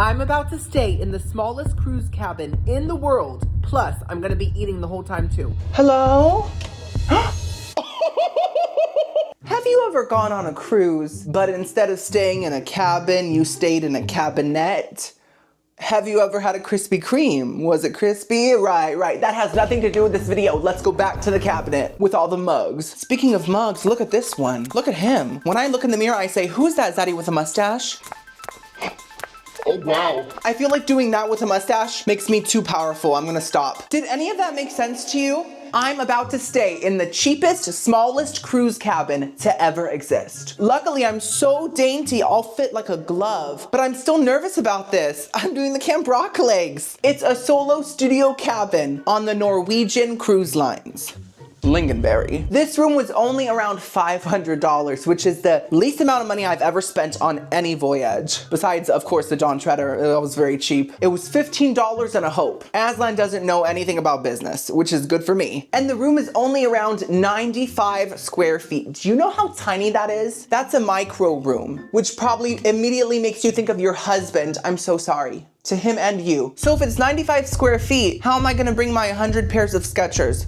I'm about to stay in the smallest cruise cabin in the world. Plus, I'm gonna be eating the whole time too. Hello? Have you ever gone on a cruise, but instead of staying in a cabin, you stayed in a cabinette? Have you ever had a Krispy Kreme? Was it crispy? Right. That has nothing to do with this video. Let's go back to the cabinet with all the mugs. Speaking of mugs, look at this one. Look at him. When I look in the mirror, I say, who's that zaddy with a mustache? Oh, wow. I feel like doing that with a mustache makes me too powerful. I'm gonna stop. Did any of that make sense to you? I'm about to stay in the cheapest, smallest cruise cabin to ever exist. Luckily, I'm so dainty, I'll fit like a glove, but I'm still nervous about this. I'm doing the Camp Rock legs. It's a solo studio cabin on the Norwegian Cruise Lines. Lingonberry. This room was only around $500, which is the least amount of money I've ever spent on any voyage. Besides, of course, the Dawn Treader, that was very cheap. It was $15 and a hope. Aslan doesn't know anything about business, which is good for me. And the room is only around 95 square feet. Do you know how tiny that is? That's a micro room, which probably immediately makes you think of your husband. I'm so sorry. To him and you. So if it's 95 square feet, how am I gonna bring my 100 pairs of Skechers?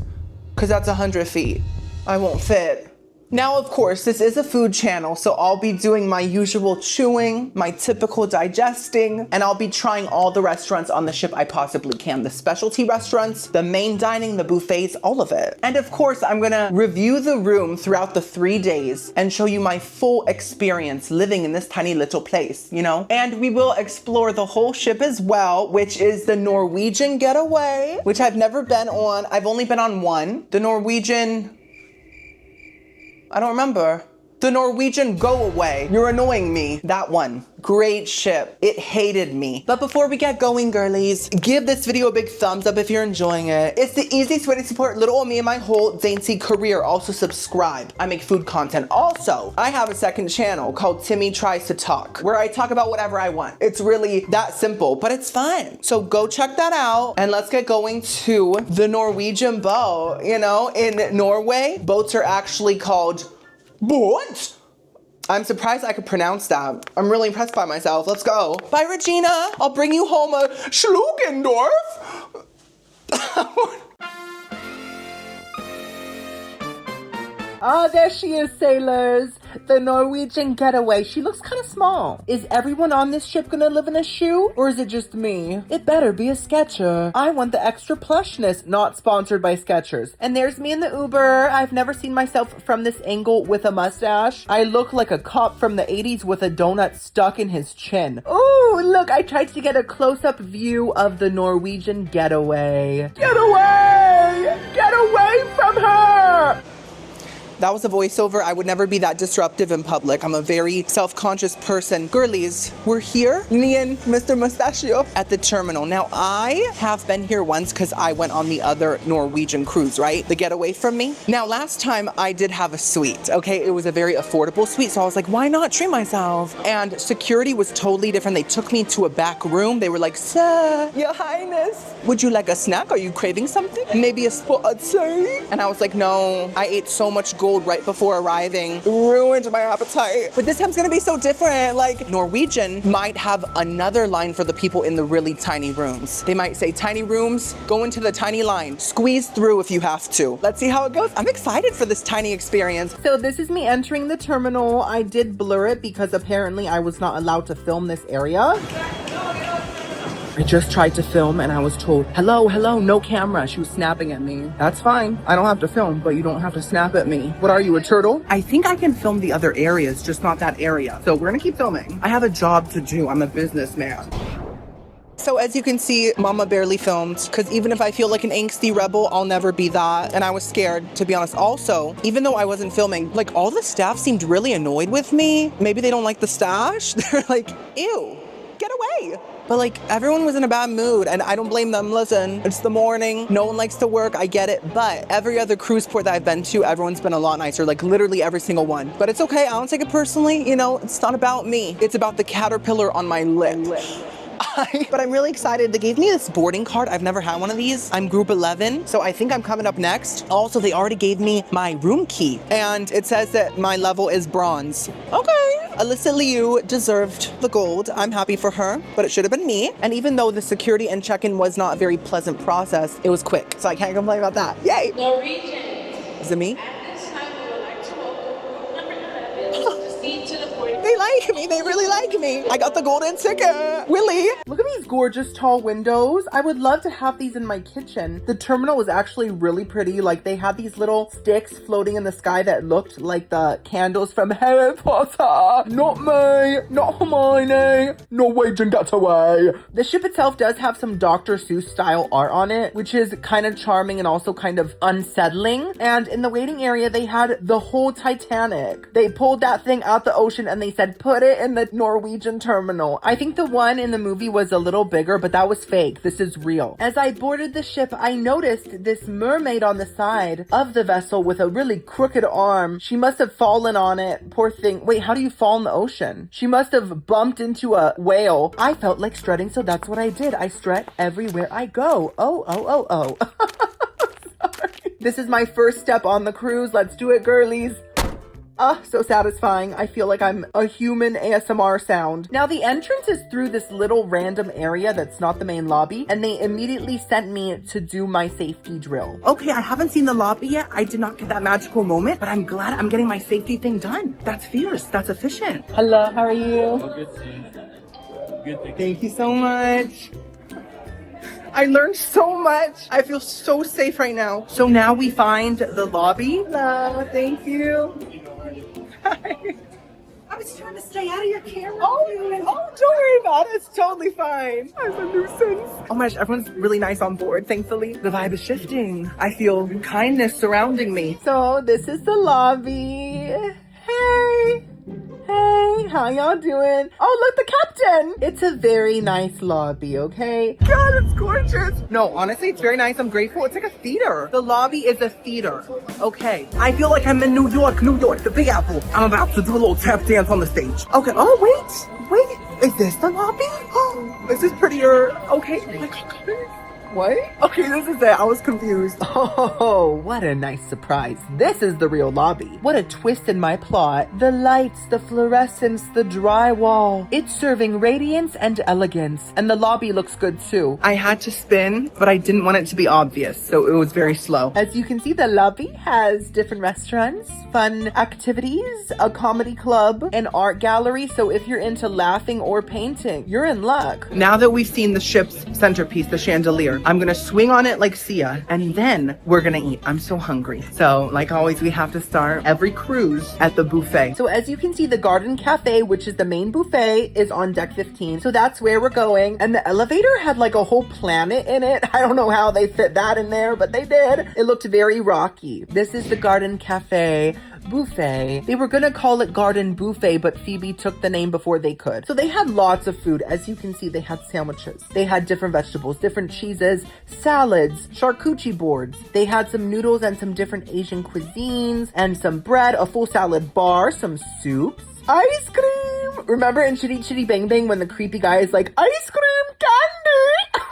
Because that's 100 feet. I won't fit. Now, of course, this is a food channel, so I'll be doing my usual chewing, my typical digesting, and I'll be trying all the restaurants on the ship I possibly can. The specialty restaurants, the main dining, the buffets, all of it. And of course, I'm gonna review the room throughout the 3 days and show you my full experience living in this tiny little place, you know? And we will explore the whole ship as well, which is the Norwegian Getaway, which I've never been on. I've only been on one. The Norwegian... I don't remember. The Norwegian Go Away. You're annoying me. That one. Great ship. It hated me. But before we get going, girlies, give this video a big thumbs up if you're enjoying it. It's the easiest way to support little old me and my whole dainty career. Also subscribe. I make food content. Also, I have a second channel called Timmy Tries to Talk, where I talk about whatever I want. It's really that simple, but it's fun. So go check that out and let's get going to the Norwegian boat. You know, in Norway, boats are actually called boats. I'm surprised I could pronounce that. I'm really impressed by myself. Let's go. Bye, Regina. I'll bring you home a Schlugendorf. Ah, there she is, sailors. The Norwegian Getaway. She looks kind of small. Is everyone on this ship gonna live in a shoe? Or is it just me? It better be a Sketcher. I want the extra plushness. Not sponsored by Skechers. And there's me in the Uber. I've never seen myself from this angle with a mustache. I look like a cop from the 80s with a donut stuck in his chin. Oh, look, I tried to get a close-up view of the Norwegian Getaway. Get away! Get away from her! That was a voiceover. I would never be that disruptive in public. I'm a very self-conscious person. Girlies, we're here, me and Mr. Mustachio, at the terminal. Now, I have been here once because I went on the other Norwegian cruise, right? The Getaway from me. Now, last time I did have a suite, okay? It was a very affordable suite, so I was like, why not treat myself? And security was totally different. They took me to a back room. They were like, sir, your highness, would you like a snack? Are you craving something? Maybe a spot, sir? And I was like, no, I ate so much gold right before arriving. Ruined my appetite. But this time's gonna be so different. Like, Norwegian might have another line for the people in the really tiny rooms. They might say, tiny rooms, go into the tiny line. Squeeze through if you have to. Let's see how it goes. I'm excited for this tiny experience. So this is me entering the terminal. I did blur it because apparently I was not allowed to film this area. I just tried to film and I was told, hello, no camera. She was snapping at me. That's fine. I don't have to film, but you don't have to snap at me. What are you, a turtle? I think I can film the other areas, just not that area. So we're gonna keep filming. I have a job to do. I'm a businessman. So as you can see, Mama barely filmed, because even if I feel like an angsty rebel, I'll never be that. And I was scared, to be honest. Also, even though I wasn't filming, like, all the staff seemed really annoyed with me. Maybe they don't like the stash. They're like, ew, get away. But like, everyone was in a bad mood and I don't blame them. Listen, it's the morning, no one likes to work, I get it. But every other cruise port that I've been to, everyone's been a lot nicer, like literally every single one. But it's okay, I don't take it personally, you know, it's not about me. It's about the caterpillar on my lip. But I'm really excited. They gave me this boarding card. I've never had one of these. I'm group 11, so I think I'm coming up next. Also, they already gave me my room key and it says that my level is bronze. Okay. Alyssa Liu deserved the gold. I'm happy for her, but it should have been me. And even though the security and check-in was not a very pleasant process, it was quick. So I can't complain about that. Yay! Norwegian. Is it me? At this time, we would like to welcome number 11 to proceed to the boarding. They like me. They really like me. I got the golden ticket. Willie. Look at these gorgeous tall windows. I would love to have these in my kitchen. The terminal was actually really pretty. Like they had these little sticks floating in the sky that looked like the candles from Harry Potter. Not me, not Hermione, Norwegian Getaway. The ship itself does have some Dr. Seuss style art on it, which is kind of charming and also kind of unsettling. And in the waiting area, they had the whole Titanic. They pulled that thing out the ocean and they said, put it in the Norwegian terminal. I think the one in the movie was a little bigger, but that was fake. This is real. As I boarded the ship, I noticed this mermaid on the side of the vessel with a really crooked arm. She must have fallen on it. Poor thing. Wait, how do you fall in the ocean? She must have bumped into a whale. I felt like strutting, so that's what I did. I strut everywhere I go. Oh. Sorry. This is my first step on the cruise. Let's do it, girlies. So satisfying. I feel like I'm a human ASMR sound. Now the entrance is through this little random area that's not the main lobby, and they immediately sent me to do my safety drill. Okay, I haven't seen the lobby yet. I did not get that magical moment, but I'm glad I'm getting my safety thing done. That's fierce. That's efficient. Hello, how are you? Good. Thank you so much. I learned so much. I feel so safe right now. So now we find the lobby. Hello, thank you. I was trying to stay out of your camera. Oh, don't worry about it. It's totally fine. I'm a nuisance. Oh my gosh, everyone's really nice on board, thankfully. The vibe is shifting. I feel kindness surrounding me. So this is the lobby. Hey, how y'all doing? Oh, look, the captain. It's a very nice lobby, okay? God, it's gorgeous. No, honestly, it's very nice. I'm grateful. It's like a theater. The lobby is a theater. Okay. I feel like I'm in New York, the Big Apple. I'm about to do a little tap dance on the stage. Okay. Oh, wait. Is this the lobby? Oh, this is prettier. Okay. What? Okay, this is it. I was confused. Oh, what a nice surprise. This is the real lobby. What a twist in my plot. The lights, the fluorescence, the drywall. It's serving radiance and elegance. And the lobby looks good too. I had to spin, but I didn't want it to be obvious, so it was very slow. As you can see, the lobby has different restaurants, fun activities, a comedy club, an art gallery. So if you're into laughing or painting, you're in luck. Now that we've seen the ship's centerpiece, the chandelier, I'm gonna swing on it like Sia, and then we're gonna eat. I'm so hungry. So, like always, we have to start every cruise at the buffet. So as you can see, the Garden Cafe, which is the main buffet, is on deck 15. So that's where we're going. And the elevator had like a whole planet in it. I don't know how they fit that in there, but they did. It looked very rocky. This is the Garden Cafe buffet. They were gonna call it Garden Buffet, but Phoebe took the name before they could. So they had lots of food. As you can see, they had sandwiches. They had different vegetables, different cheeses, salads, charcuterie boards. They had some noodles and some different Asian cuisines and some bread, a full salad bar, some soups, ice cream. Remember in Chitty Chitty Bang Bang when the creepy guy is like, ice cream candy?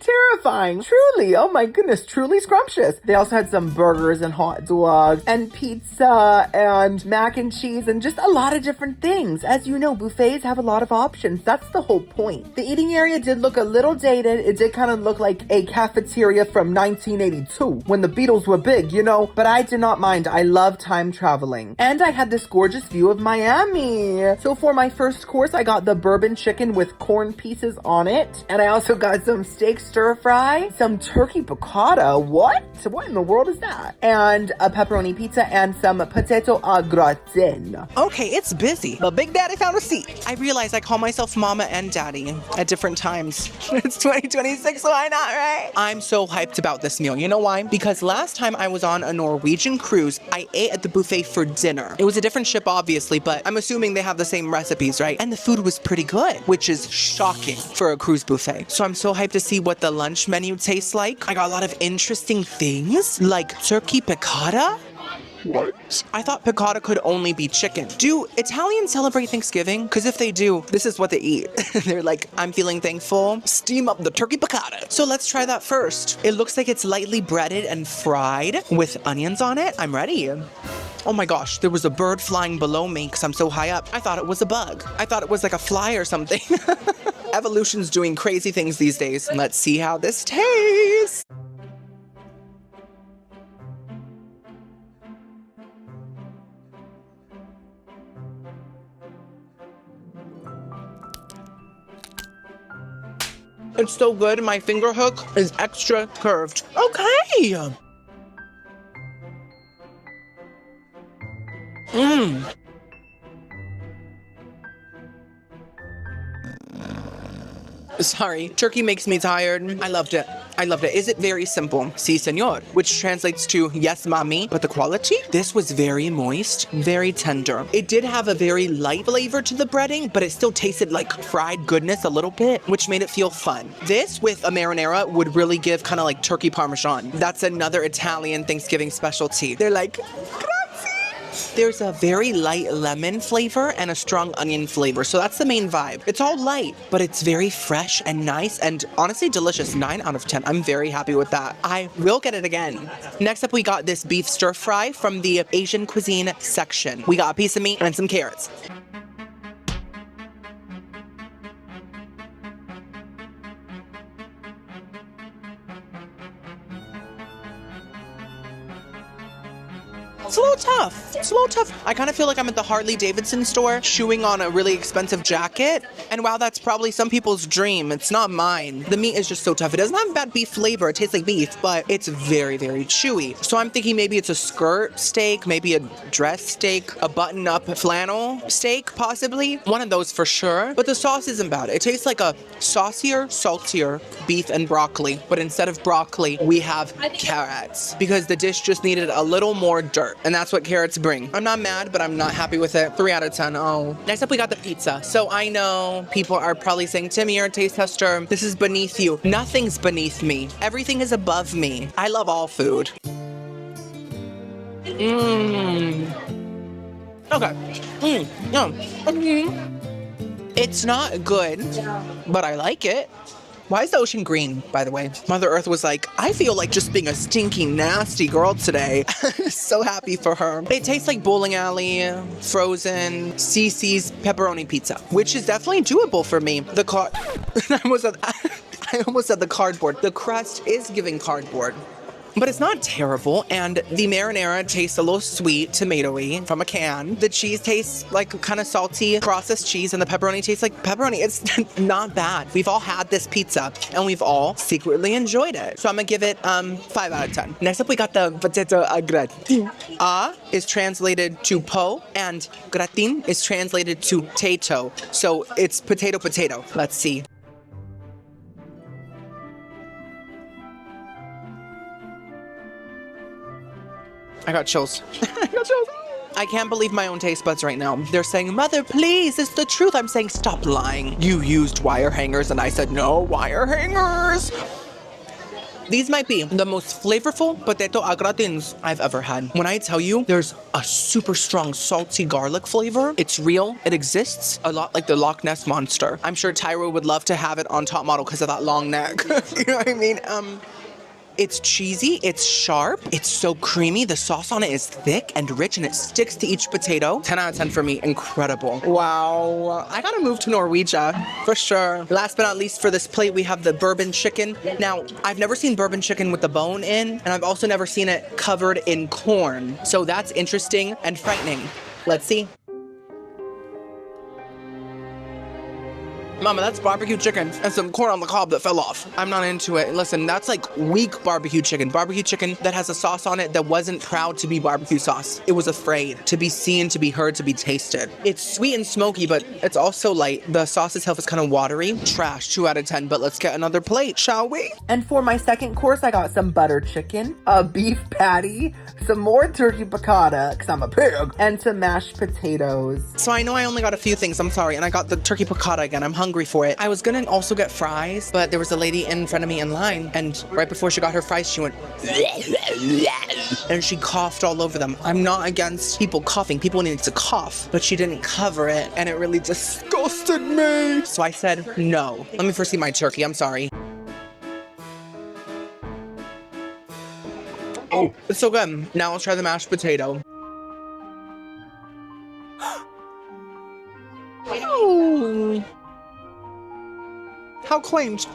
Terrifying. Truly. Oh my goodness. Truly scrumptious. They also had some burgers and hot dogs and pizza and mac and cheese and just a lot of different things. As you know, buffets have a lot of options. That's the whole point. The eating area did look a little dated. It did kind of look like a cafeteria from 1982 when the Beatles were big, you know, but I did not mind. I love time traveling. And I had this gorgeous view of Miami. So for my first course, I got the bourbon chicken with corn pieces on it. And I also got some steak stir fry, some turkey piccata. What in the world is that? And a pepperoni pizza and some potato au gratin. Okay, it's busy, but Big Daddy found a seat. I realize I call myself Mama and Daddy at different times. It's 2026, so why not, right? I'm so hyped about this meal. You know why? Because last time I was on a Norwegian cruise, I ate at the buffet for dinner. It was a different ship, obviously, but I'm assuming they have the same recipes, right? And the food was pretty good, which is shocking for a cruise buffet. So I'm so hyped to see what the lunch menu tastes like. I got a lot of interesting things, like turkey piccata. What? I thought piccata could only be chicken. Do Italians celebrate Thanksgiving? Because if they do, this is what they eat. They're like, I'm feeling thankful. Steam up the turkey piccata. So let's try that first. It looks like it's lightly breaded and fried with onions on it. I'm ready. Oh my gosh, there was a bird flying below me because I'm so high up. I thought it was a bug. I thought it was like a fly or something. Evolution's doing crazy things these days. Let's see how this tastes. It's so good. My finger hook is extra curved. Okay. Sorry, turkey makes me tired. I loved it. I loved it. Is it very simple? Si, senor, which translates to yes, mommy. But the quality? This was very moist, very tender. It did have a very light flavor to the breading, but it still tasted like fried goodness a little bit, which made it feel fun. This with a marinara would really give kind of like turkey parmesan. That's another Italian Thanksgiving specialty. They're like, there's a very light lemon flavor and a strong onion flavor, so that's the main vibe. It's all light, but it's very fresh and nice and honestly delicious. 9 out of 10. I'm very happy with that. I will get it again. Next up, we got this beef stir fry from the Asian cuisine section. We got a piece of meat and some carrots. It's a little tough. It's a little tough. I kind of feel like I'm at the Harley Davidson store chewing on a really expensive jacket. And while that's probably some people's dream, it's not mine. The meat is just so tough. It doesn't have bad beef flavor. It tastes like beef, but it's very, very chewy. So I'm thinking maybe it's a skirt steak, maybe a dress steak, a button-up flannel steak, possibly. One of those for sure. But the sauce isn't bad. It tastes like a saucier, saltier beef and broccoli. But instead of broccoli, we have carrots. Because the dish just needed a little more dirt. And that's what carrots bring. I'm not mad, but I'm not happy with it. 3 out of 10. Oh. Next up, we got the pizza. So I know people are probably saying, Timmy, you're a taste tester. This is beneath you. Nothing's beneath me. Everything is above me. I love all food. Okay. It's not good, but I like it. Why is the ocean green, by the way? Mother Earth was like, I feel like just being a stinky, nasty girl today. So happy for her. It tastes like bowling alley, frozen, CC's pepperoni pizza, which is definitely doable for me. I almost said the cardboard. The crust is giving cardboard. But it's not terrible, and the marinara tastes a little sweet, tomatoey from a can. The cheese tastes like kind of salty, processed cheese, and the pepperoni tastes like pepperoni. It's not bad. We've all had this pizza, and we've all secretly enjoyed it. So I'm gonna give it 5 out of 10. Next up, we got the potato gratin. Is translated to po, and gratin is translated to tato. So it's potato. Let's see. I got chills. I can't believe my own taste buds right now. They're saying, Mother, please, it's the truth. I'm saying, stop lying. You used wire hangers, and I said, no wire hangers. These might be the most flavorful potato au gratins I've ever had. When I tell you there's a super strong salty garlic flavor, it's real, it exists, a lot like the Loch Ness Monster. I'm sure Tyra would love to have it on top model because of that long neck. You know what I mean? It's cheesy, it's sharp, it's so creamy, the sauce on it is thick and rich and it sticks to each potato. 10 out of 10 for me, incredible. Wow, I gotta move to Norwegia, for sure. Last but not least for this plate, we have the bourbon chicken. Now, I've never seen bourbon chicken with the bone in, and I've also never seen it covered in corn. So that's interesting and frightening. Let's see. Mama, that's barbecue chicken and some corn on the cob that fell off. I'm not into it. Listen, that's like weak barbecue chicken. Barbecue chicken that has a sauce on it that wasn't proud to be barbecue sauce. It was afraid to be seen, to be heard, to be tasted. It's sweet and smoky, but it's also light. The sauce itself is kind of watery. Trash, 2 out of 10, but let's get another plate, shall we? And for my second course, I got some butter chicken, a beef patty, some more turkey piccata, because I'm a pig, and some mashed potatoes. So I know I only got a few things, I'm sorry, and I got the turkey piccata again. I'm hungry for it. I was gonna also get fries, but there was a lady in front of me in line, and right before she got her fries, she went and she coughed all over them. I'm not against people coughing. People need to cough, but she didn't cover it, and it really disgusted me. So I said, no. Let me first see my turkey. I'm sorry. Oh, it's so good. Now let's try the mashed potato. How quaint.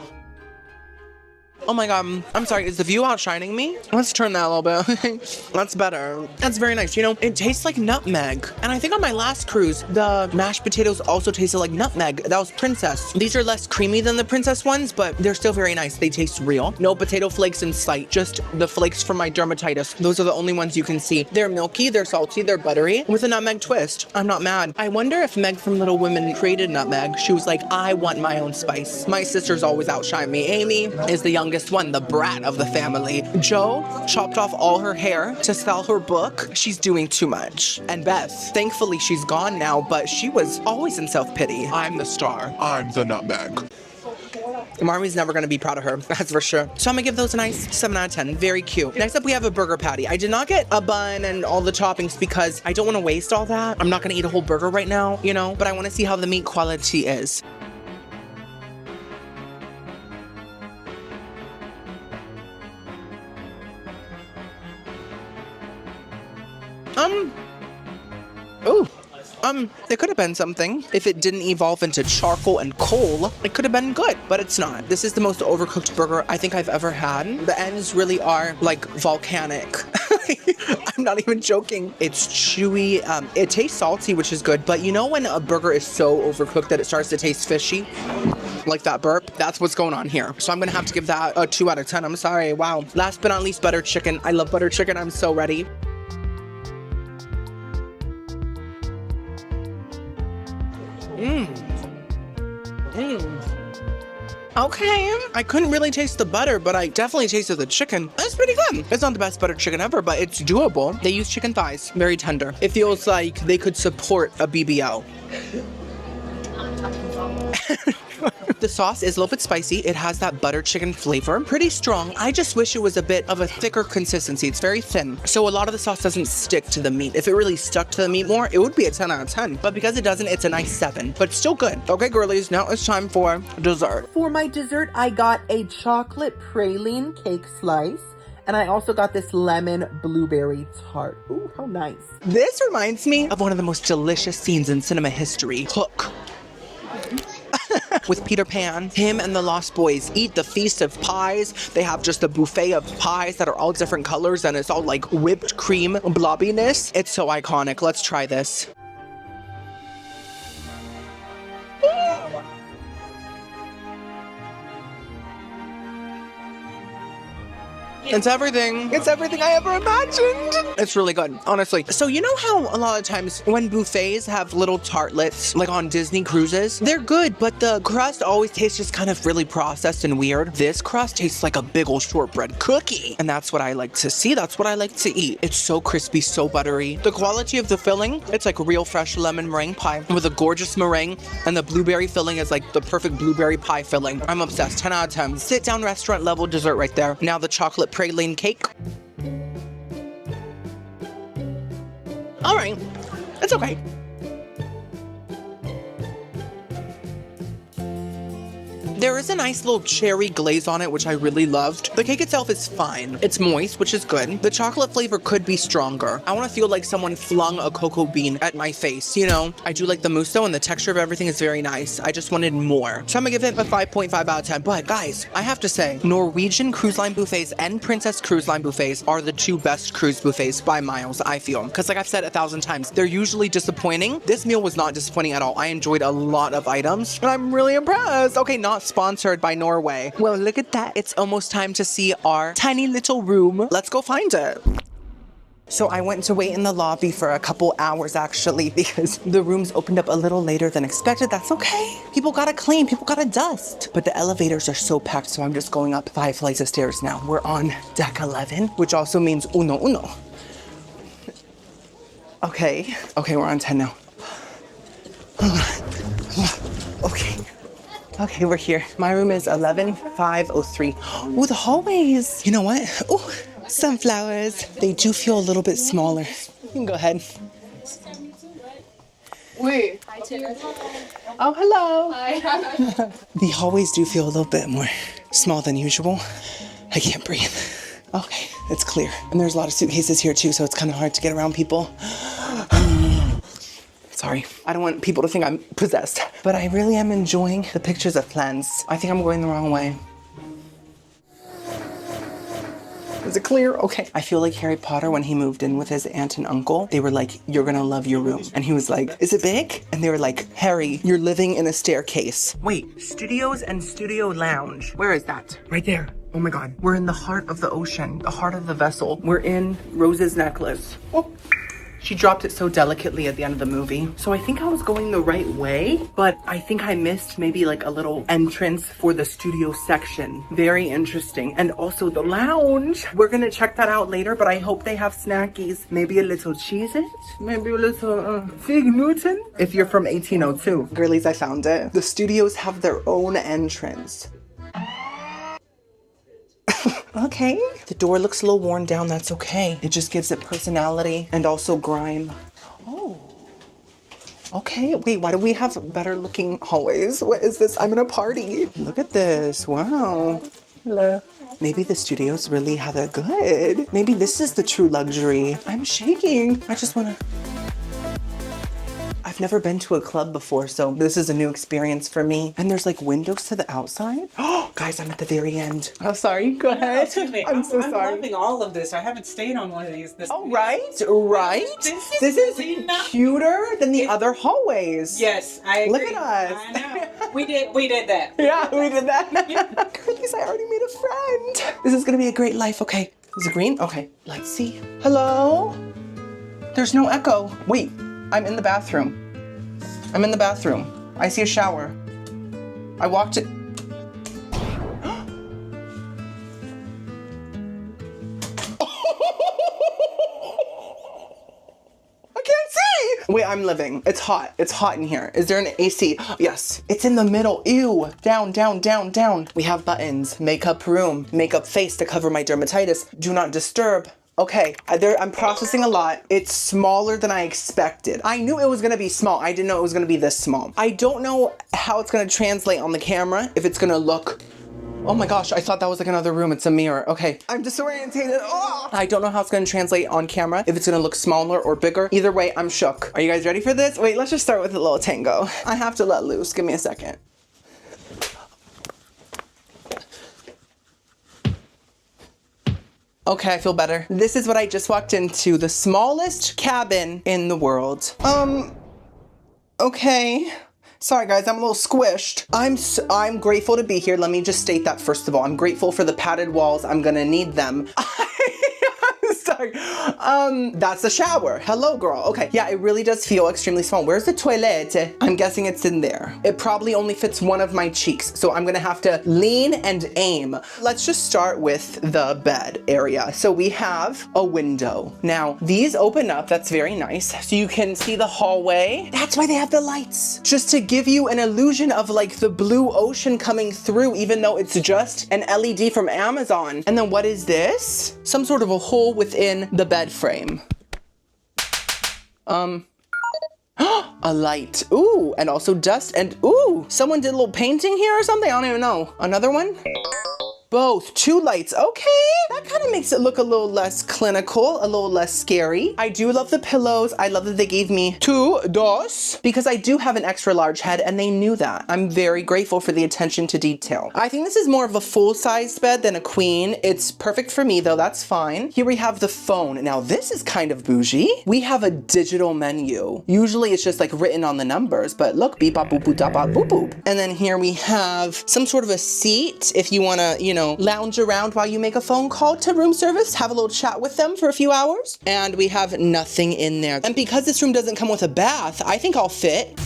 Oh my god, I'm sorry, is the view outshining me? Let's turn that a little bit. That's better. That's very nice. You know, it tastes like nutmeg. And I think on my last cruise, the mashed potatoes also tasted like nutmeg. That was Princess. These are less creamy than the Princess ones, but they're still very nice. They taste real. No potato flakes in sight, just the flakes from my dermatitis. Those are the only ones you can see. They're milky, they're salty, they're buttery, with a nutmeg twist. I'm not mad. I wonder if Meg from Little Women created nutmeg. She was like, I want my own spice. My sisters always outshine me. Amy is the youngest one, the brat of the family. Jo chopped off all her hair to sell her book. She's doing too much. And Beth, thankfully she's gone now, but she was always in self-pity. I'm the star. I'm the nutmeg. Marmy's never gonna be proud of her, that's for sure. So I'm gonna give those a nice 7 out of 10. Very cute. Next up, we have a burger patty. I did not get a bun and all the toppings because I don't wanna waste all that. I'm not gonna eat a whole burger right now, you know, but I wanna see how the meat quality is. It could have been something. If it didn't evolve into charcoal and coal, it could have been good, but it's not. This is the most overcooked burger I think I've ever had. The ends really are like volcanic. I'm not even joking. It's chewy. It tastes salty, which is good, but you know when a burger is so overcooked that it starts to taste fishy? Like that burp? That's what's going on here. So I'm gonna have to give that a 2 out of 10. I'm sorry. Wow. Last but not least, butter chicken. I love butter chicken. I'm so ready. Okay, I couldn't really taste the butter, but I definitely tasted the chicken. That's pretty good. It's not the best butter chicken ever, but it's doable. They use chicken thighs, very tender. It feels like they could support a BBL. The sauce is a little bit spicy. It has that butter chicken flavor. Pretty strong. I just wish it was a bit of a thicker consistency. It's very thin. So a lot of the sauce doesn't stick to the meat. If it really stuck to the meat more, it would be a 10 out of 10. But because it doesn't, it's a nice 7. But still good. Okay, girlies, now it's time for dessert. For my dessert, I got a chocolate praline cake slice. And I also got this lemon blueberry tart. Ooh, how nice. This reminds me of one of the most delicious scenes in cinema history. Hook. With Peter Pan, him and the Lost Boys eat the feast of pies. They have just a buffet of pies that are all different colors and it's all like whipped cream blobbiness. It's so iconic. Let's try this. It's everything. It's everything I ever imagined. It's really good, honestly. So you know how a lot of times when buffets have little tartlets, like on Disney cruises, they're good, but the crust always tastes just kind of really processed and weird. This crust tastes like a big old shortbread cookie. And that's what I like to see. That's what I like to eat. It's so crispy, so buttery. The quality of the filling, it's like real fresh lemon meringue pie with a gorgeous meringue, and the blueberry filling is like the perfect blueberry pie filling. I'm obsessed. 10 out of 10. Sit down restaurant level dessert right there. Now the chocolate praline cake. All right, it's okay. There is a nice little cherry glaze on it, which I really loved. The cake itself is fine. It's moist, which is good. The chocolate flavor could be stronger. I want to feel like someone flung a cocoa bean at my face, you know? I do like the mousse though, and the texture of everything is very nice. I just wanted more. So I'm gonna give it a 5.5 out of 10. But guys, I have to say, Norwegian Cruise Line buffets and Princess Cruise Line buffets are the 2 best cruise buffets by miles, I feel. Because like I've said 1,000 times, they're usually disappointing. This meal was not disappointing at all. I enjoyed a lot of items, and I'm really impressed. Okay, not sponsored by Norway. Well, look at that. It's almost time to see our tiny little room. Let's go find it. So I went to wait in the lobby for a couple hours actually because the rooms opened up a little later than expected. That's okay. People gotta clean, people gotta dust. But the elevators are so packed, so I'm just going up 5 flights of stairs now. We're on deck 11, which also means uno. Okay, we're on 10 now. Okay, we're here. My room is 11503. Oh, the hallways. You know what? Oh, sunflowers. They do feel a little bit smaller. You can go ahead. Wait. Oh, hello. Hi. The hallways do feel a little bit more small than usual. I can't breathe. Okay, it's clear. And there's a lot of suitcases here too, so it's kind of hard to get around people. Sorry. I don't want people to think I'm possessed, but I really am enjoying the pictures of plants. I think I'm going the wrong way. Is it clear? Okay. I feel like Harry Potter when he moved in with his aunt and uncle. They were like, you're gonna love your room. And he was like, is it big? And they were like, Harry, you're living in a staircase. Wait, studios and studio lounge. Where is that? Right there. Oh my God. We're in the heart of the ocean, the heart of the vessel. We're in Rose's necklace. Oh. She dropped it so delicately at the end of the movie. So I think I was going the right way, but I think I missed maybe like a little entrance for the studio section. Very interesting. And also the lounge. We're gonna check that out later, but I hope they have snackies. Maybe a little Cheez-It, maybe a little Fig Newton. If you're from 1802. Girlies, I found it. The studios have their own entrance. Okay. The door looks a little worn down. That's okay. It just gives it personality and also grime. Oh. Okay. Wait, why do we have better looking hallways? What is this? I'm in a party. Look at this. Wow. Hello. Maybe the studios really have it good. Maybe this is the true luxury. I'm shaking. I just want to... I've never been to a club before, so this is a new experience for me. And there's like windows to the outside. Oh, guys, I'm at the very end. Oh, sorry. Go ahead. Excuse me. I'm so sorry. I'm loving all of this. I haven't stayed on one of these. Oh, right. This is really not cuter than the other hallways. Yes, I agree. Look at us. I know. We did that. Yeah, we did that. Girlies, I already made a friend. This is gonna be a great life. Okay. Is it green? Okay. Let's see. Hello? There's no echo. Wait. I'm in the bathroom. I'm in the bathroom. I see a shower. I walked it. I can't see! Wait, I'm living. It's hot. It's hot in here. Is there an AC? Yes. It's in the middle. Ew. Down, down, down, down. We have buttons. Makeup room. Makeup face to cover my dermatitis. Do not disturb. Okay, I'm processing a lot. It's smaller than I expected. I knew it was gonna be small. I didn't know it was gonna be this small. I don't know how it's gonna translate on the camera, if it's gonna look... Oh my gosh, I thought that was like another room. It's a mirror. Okay, I'm disorientated. Oh! I don't know how it's gonna translate on camera, if it's gonna look smaller or bigger. Either way, I'm shook. Are you guys ready for this? Wait, let's just start with a little tango. I have to let loose. Give me a second. Okay, I feel better. This is what I just walked into, the smallest cabin in the world. Okay. Sorry guys, I'm a little squished. I'm grateful to be here. Let me just state that first of all. I'm grateful for the padded walls. I'm gonna need them. I'm sorry. That's the shower. Hello, girl. Okay, yeah, it really does feel extremely small. Where's the toilet? I'm guessing it's in there. It probably only fits one of my cheeks, so I'm gonna have to lean and aim. Let's just start with the bed area. So we have a window. Now, these open up. That's very nice. So you can see the hallway. That's why they have the lights. Just to give you an illusion of like the blue ocean coming through, even though it's just an LED from Amazon. And then what is this? Some sort of a hole within the bed frame. A light. Ooh, and also dust and ooh, someone did a little painting here or something? I don't even know. Another one? Both, 2 lights. Okay, that kind of makes it look a little less clinical, a little less scary. I do love the pillows. I love that they gave me 2 dos because I do have an extra large head and they knew that. I'm very grateful for the attention to detail. I think this is more of a full-sized bed than a queen. It's perfect for me though, that's fine. Here we have the phone. Now this is kind of bougie. We have a digital menu. Usually it's just like written on the numbers, but look, beep bop boop boop da bop boop boop. And then here we have some sort of a seat if you wanna, you know, lounge around while you make a phone call to room service, have a little chat with them for a few hours. And we have nothing in there. And because this room doesn't come with a bath, I think I'll fit.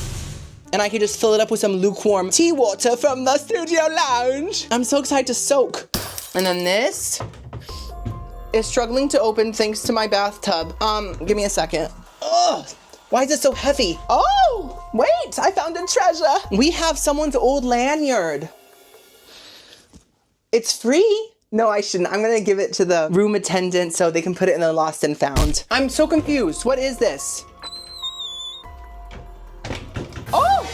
And I can just fill it up with some lukewarm tea water from the studio lounge. I'm so excited to soak. And then this is struggling to open thanks to my bathtub. Give me a second. Ugh. Why is it so heavy? Oh, wait, I found a treasure. We have someone's old lanyard. It's free. No, I shouldn't. I'm gonna give it to the room attendant so they can put it in the lost and found. I'm so confused. What is this? Oh!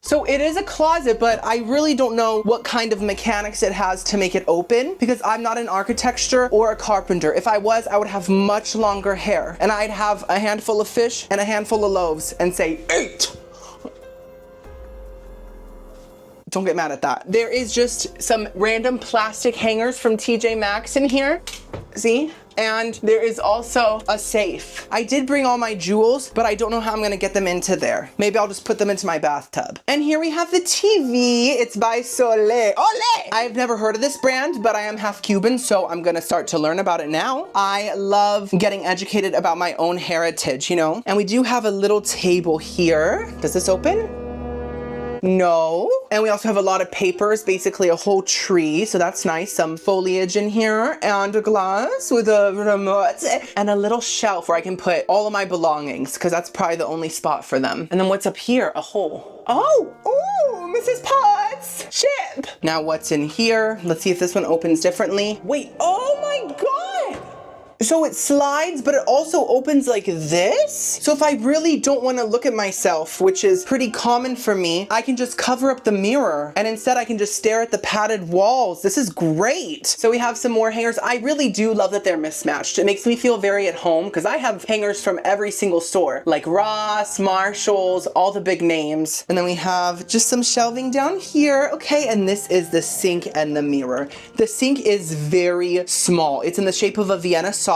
So it is a closet, but I really don't know what kind of mechanics it has to make it open because I'm not an architecture or a carpenter. If I was, I would have much longer hair and I'd have a handful of fish and a handful of loaves and say, eat. Don't get mad at that. There is just some random plastic hangers from TJ Maxx in here. See? And there is also a safe. I did bring all my jewels, but I don't know how I'm gonna get them into there. Maybe I'll just put them into my bathtub. And here we have the TV. It's by Soleil. Ole! I've never heard of this brand, but I am half Cuban, so I'm gonna start to learn about it now. I love getting educated about my own heritage, you know? And we do have a little table here. Does this open? No. And we also have a lot of papers, basically a whole tree. So that's nice. Some foliage in here and a glass with a remote and a little shelf where I can put all of my belongings because that's probably the only spot for them. And then what's up here? A hole. Oh, Mrs. Potts ship. Now what's in here? Let's see if this one opens differently. Wait, oh my God. So it slides, but it also opens like this. So if I really don't want to look at myself, which is pretty common for me, I can just cover up the mirror and instead I can just stare at the padded walls. This is great. So we have some more hangers. I really do love that they're mismatched. It makes me feel very at home because I have hangers from every single store, like Ross, Marshalls, all the big names. And then we have just some shelving down here. Okay, and this is the sink and the mirror. The sink is very small. It's in the shape of a Vienna sausage.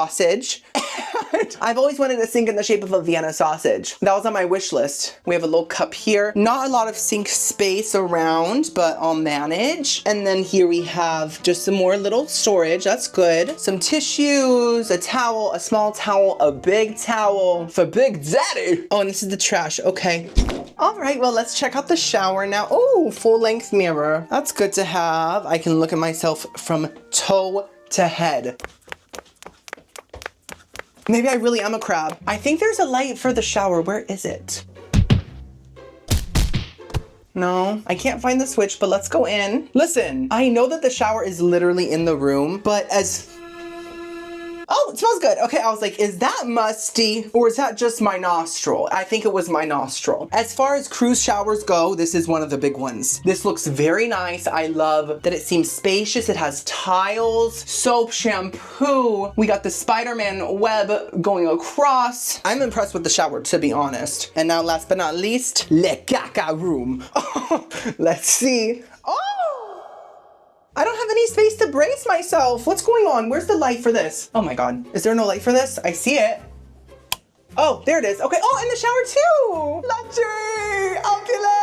I've always wanted a sink in the shape of a Vienna sausage. That was on my wish list. We have a little cup here. Not a lot of sink space around, but I'll manage. And then here we have just some more little storage. That's good. Some tissues, a towel, a small towel, a big towel for Big Daddy. Oh, and this is the trash. Okay. All right, well, let's check out the shower now. Oh, full-length mirror. That's good to have. I can look at myself from toe to head. Maybe I really am a crab. I think there's a light for the shower. Where is it? No, I can't find the switch, but let's go in. Listen, I know that the shower is literally in the room, but oh, it smells good. Okay, I was like, is that musty or is that just my nostril? I think it was my nostril. As far as cruise showers go, this is one of the big ones. This looks very nice. I love that it seems spacious. It has tiles, soap, shampoo. We got the Spider-Man web going across. I'm impressed with the shower, to be honest. And now last but not least, le caca room. Let's see. I don't have any space to brace myself. What's going on? Where's the light for this? Oh my God. Is there no light for this? I see it. Oh, there it is. Okay. Oh, in the shower too. Luxury, opulence.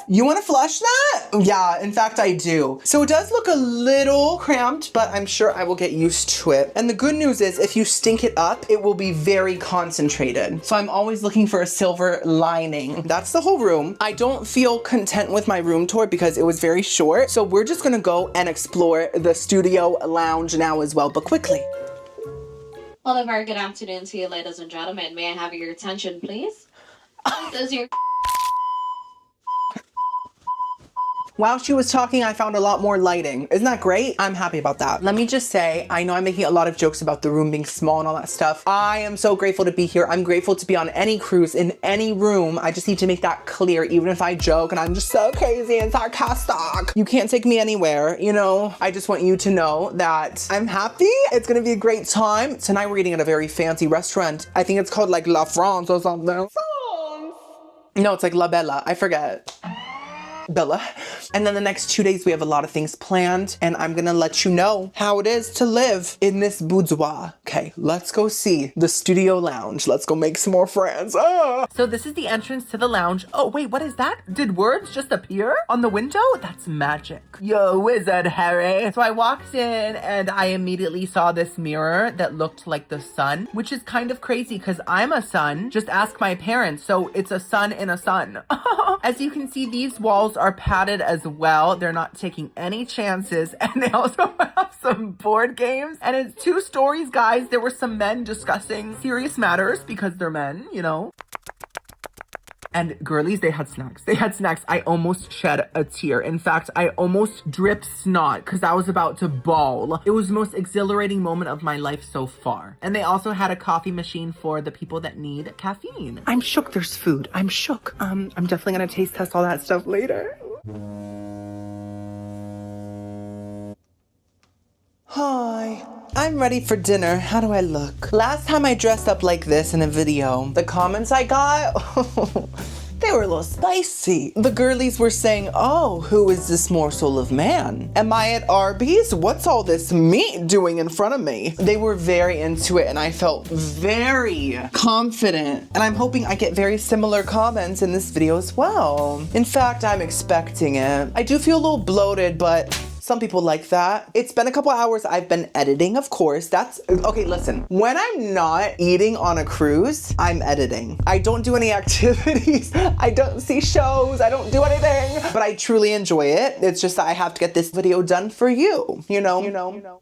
You want to flush that? Yeah, in fact, I do. So it does look a little cramped, but I'm sure I will get used to it. And the good news is if you stink it up, it will be very concentrated. So I'm always looking for a silver lining. That's the whole room. I don't feel content with my room tour because it was very short. So we're just gonna go and explore the studio lounge now as well, but quickly. Hello, very good afternoon to you, ladies and gentlemen. May I have your attention, please? Does your While she was talking, I found a lot more lighting. Isn't that great? I'm happy about that. Let me just say, I know I'm making a lot of jokes about the room being small and all that stuff. I am so grateful to be here. I'm grateful to be on any cruise, in any room. I just need to make that clear, even if I joke and I'm just so crazy and sarcastic. You can't take me anywhere, you know? I just want you to know that I'm happy. It's gonna be a great time. Tonight we're eating at a very fancy restaurant. I think it's called like La France or something. France! No, it's like La Bella. I forget. Bella. And then the next 2 days we have a lot of things planned and I'm gonna let you know how it is to live in this boudoir. Okay, let's go see the studio lounge. Let's go make some more friends. So this is the entrance to the lounge. Oh wait, what is that? Did words just appear on the window? That's magic. Yo, wizard Harry. So I walked in and I immediately saw this mirror that looked like the sun, which is kind of crazy because I'm a sun. Just ask my parents. So it's a sun in a sun. As you can see, these walls are padded as well. They're not taking any chances. And they also have some board games. And it's 2 stories, guys. There were some men discussing serious matters because they're men, you know. And girlies, they had snacks. They had snacks. I almost shed a tear. In fact, I almost dripped snot because I was about to bawl. It was the most exhilarating moment of my life so far. And they also had a coffee machine for the people that need caffeine. I'm shook there's food. I'm shook. I'm definitely gonna taste test all that stuff later. Hi, I'm ready for dinner. How do I look? Last time I dressed up like this in a video, the comments I got, they were a little spicy. The girlies were saying, oh, who is this morsel of man? Am I at Arby's? What's all this meat doing in front of me? They were very into it and I felt very confident. And I'm hoping I get very similar comments in this video as well. In fact, I'm expecting it. I do feel a little bloated, but some people like that. It's been a couple hours. I've been editing, of course. That's okay. Listen, when I'm not eating on a cruise, I'm editing. I don't do any activities. I don't see shows. I don't do anything, but I truly enjoy it. It's just that I have to get this video done for you. You know.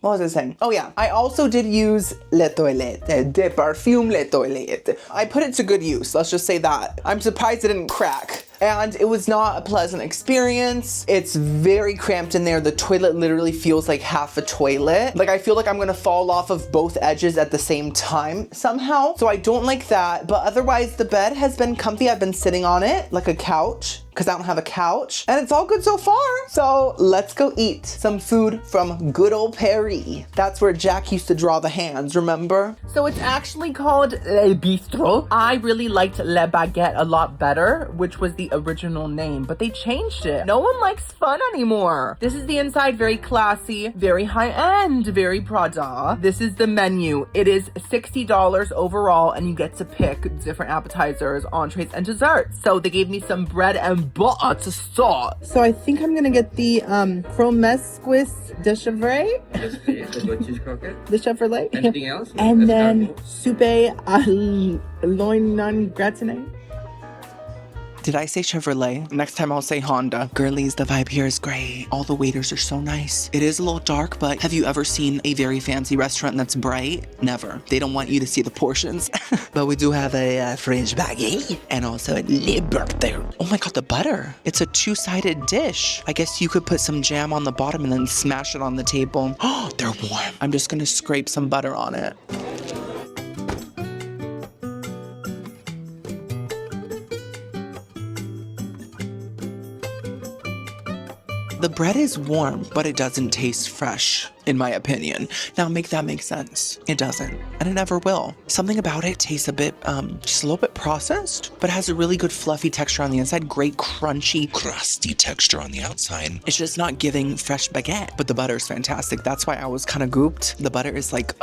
What was I saying? Oh yeah. I also did use Le Toilette, de Parfume Le Toilette. I put it to good use. Let's just say that. I'm surprised it didn't crack. And it was not a pleasant experience. It's very cramped in there. The toilet literally feels like half a toilet. Like I feel like I'm gonna fall off of both edges at the same time somehow. So I don't like that. But otherwise the bed has been comfy. I've been sitting on it like a couch because I don't have a couch. And it's all good so far. So let's go eat some food from good old Paris. That's where Jack used to draw the hands, remember? So it's actually called Le Bistro. I really liked Le Baguette a lot better, which was the original name, but they changed it. No one likes fun anymore. This is the inside, very classy, very high-end, very Prada. This is the menu. It is $60 overall, and you get to pick different appetizers, entrees, and desserts. So they gave me some bread and butter to start. So I think I'm gonna get the Promesquis de Chevrolet. Yes, please. The goat cheese croquette. The Chevrolet. Anything else? And then soupe à l'oignon gratiné. Did I say Chevrolet? Next time I'll say Honda. Girlies, the vibe here is great. All the waiters are so nice. It is a little dark, but have you ever seen a very fancy restaurant that's bright? Never. They don't want you to see the portions. But we do have a French baguette and also a Le Beurre. Oh my God, the butter. It's a two-sided dish. I guess you could put some jam on the bottom and then smash it on the table. Oh, they're warm. I'm just gonna scrape some butter on it. The bread is warm, but it doesn't taste fresh, in my opinion. Now, make that make sense. It doesn't, and it never will. Something about it tastes a bit, just a little bit processed, but has a really good fluffy texture on the inside, great crunchy, crusty texture on the outside. It's just not giving fresh baguette, but the butter is fantastic. That's why I was kind of gooped. The butter is like,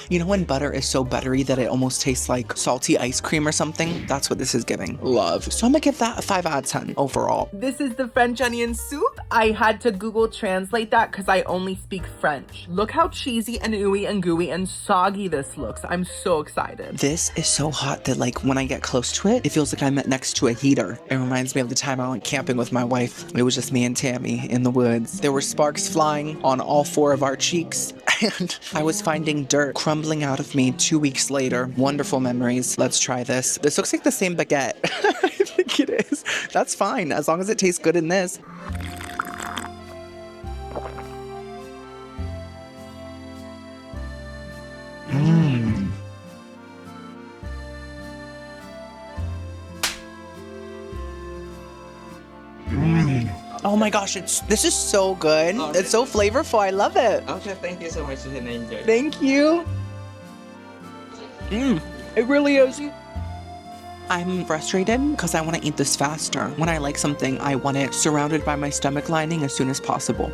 you know when butter is so buttery that it almost tastes like salty ice cream or something? That's what this is giving. Love. So I'm gonna give that a 5 out of 10 overall. This is the French onion soup. I had to Google translate that because I only speak French. Look how cheesy and ooey and gooey and soggy this looks. I'm so excited. This is so hot that like when I get close to it, it feels like I'm next to a heater. It reminds me of the time I went camping with my wife. It was just me and Tammy in the woods. There were sparks flying on all 4 of our cheeks. And I was finding dirt crumbling out of me 2 weeks later. Wonderful memories. Let's try this. This looks like the same baguette. I think it is. That's fine, as long as it tastes good in this. Oh my gosh, this is so good. Oh, it's so flavorful. I love it. Okay, thank you so much for enjoy. Thank you. It really is. I'm frustrated because I want to eat this faster. When I like something, I want it surrounded by my stomach lining as soon as possible.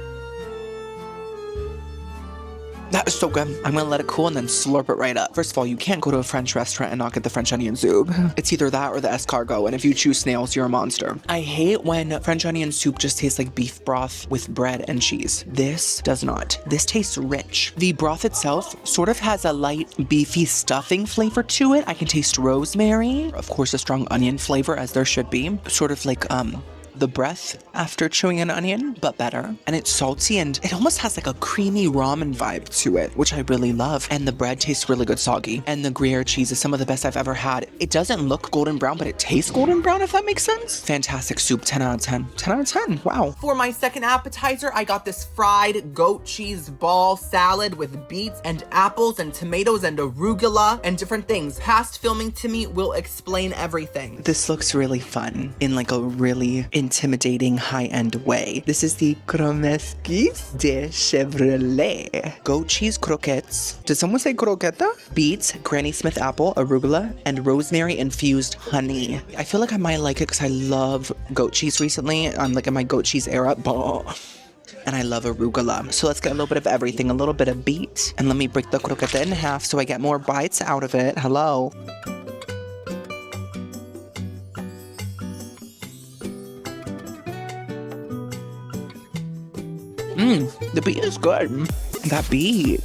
That is so good. I'm gonna let it cool and then slurp it right up. First of all, you can't go to a French restaurant and not get the French onion soup. It's either that or the escargot, and if you choose snails, you're a monster. I hate when French onion soup just tastes like beef broth with bread and cheese. This does not. This tastes rich. The broth itself sort of has a light, beefy stuffing flavor to it. I can taste rosemary. Of course, a strong onion flavor, as there should be. Sort of like, the breath after chewing an onion, but better. And it's salty and it almost has like a creamy ramen vibe to it, which I really love. And the bread tastes really good soggy. And the Gruyere cheese is some of the best I've ever had. It doesn't look golden brown, but it tastes golden brown, if that makes sense. Fantastic soup, 10 out of 10. 10 out of 10, wow. For my second appetizer, I got this fried goat cheese ball salad with beets and apples and tomatoes and arugula and different things. Past filming Timmy will explain everything. This looks really fun in like a really intimidating high-end way. This is the Cromeskis de Chevrolet. Goat cheese croquettes. Did someone say croqueta? Beets, Granny Smith apple, arugula, and rosemary infused honey. I feel like I might like it because I love goat cheese recently. I'm like in my goat cheese era. And I love arugula. So let's get a little bit of everything, a little bit of beet. And let me break the croqueta in half so I get more bites out of it. Hello. The beet is good. That beet.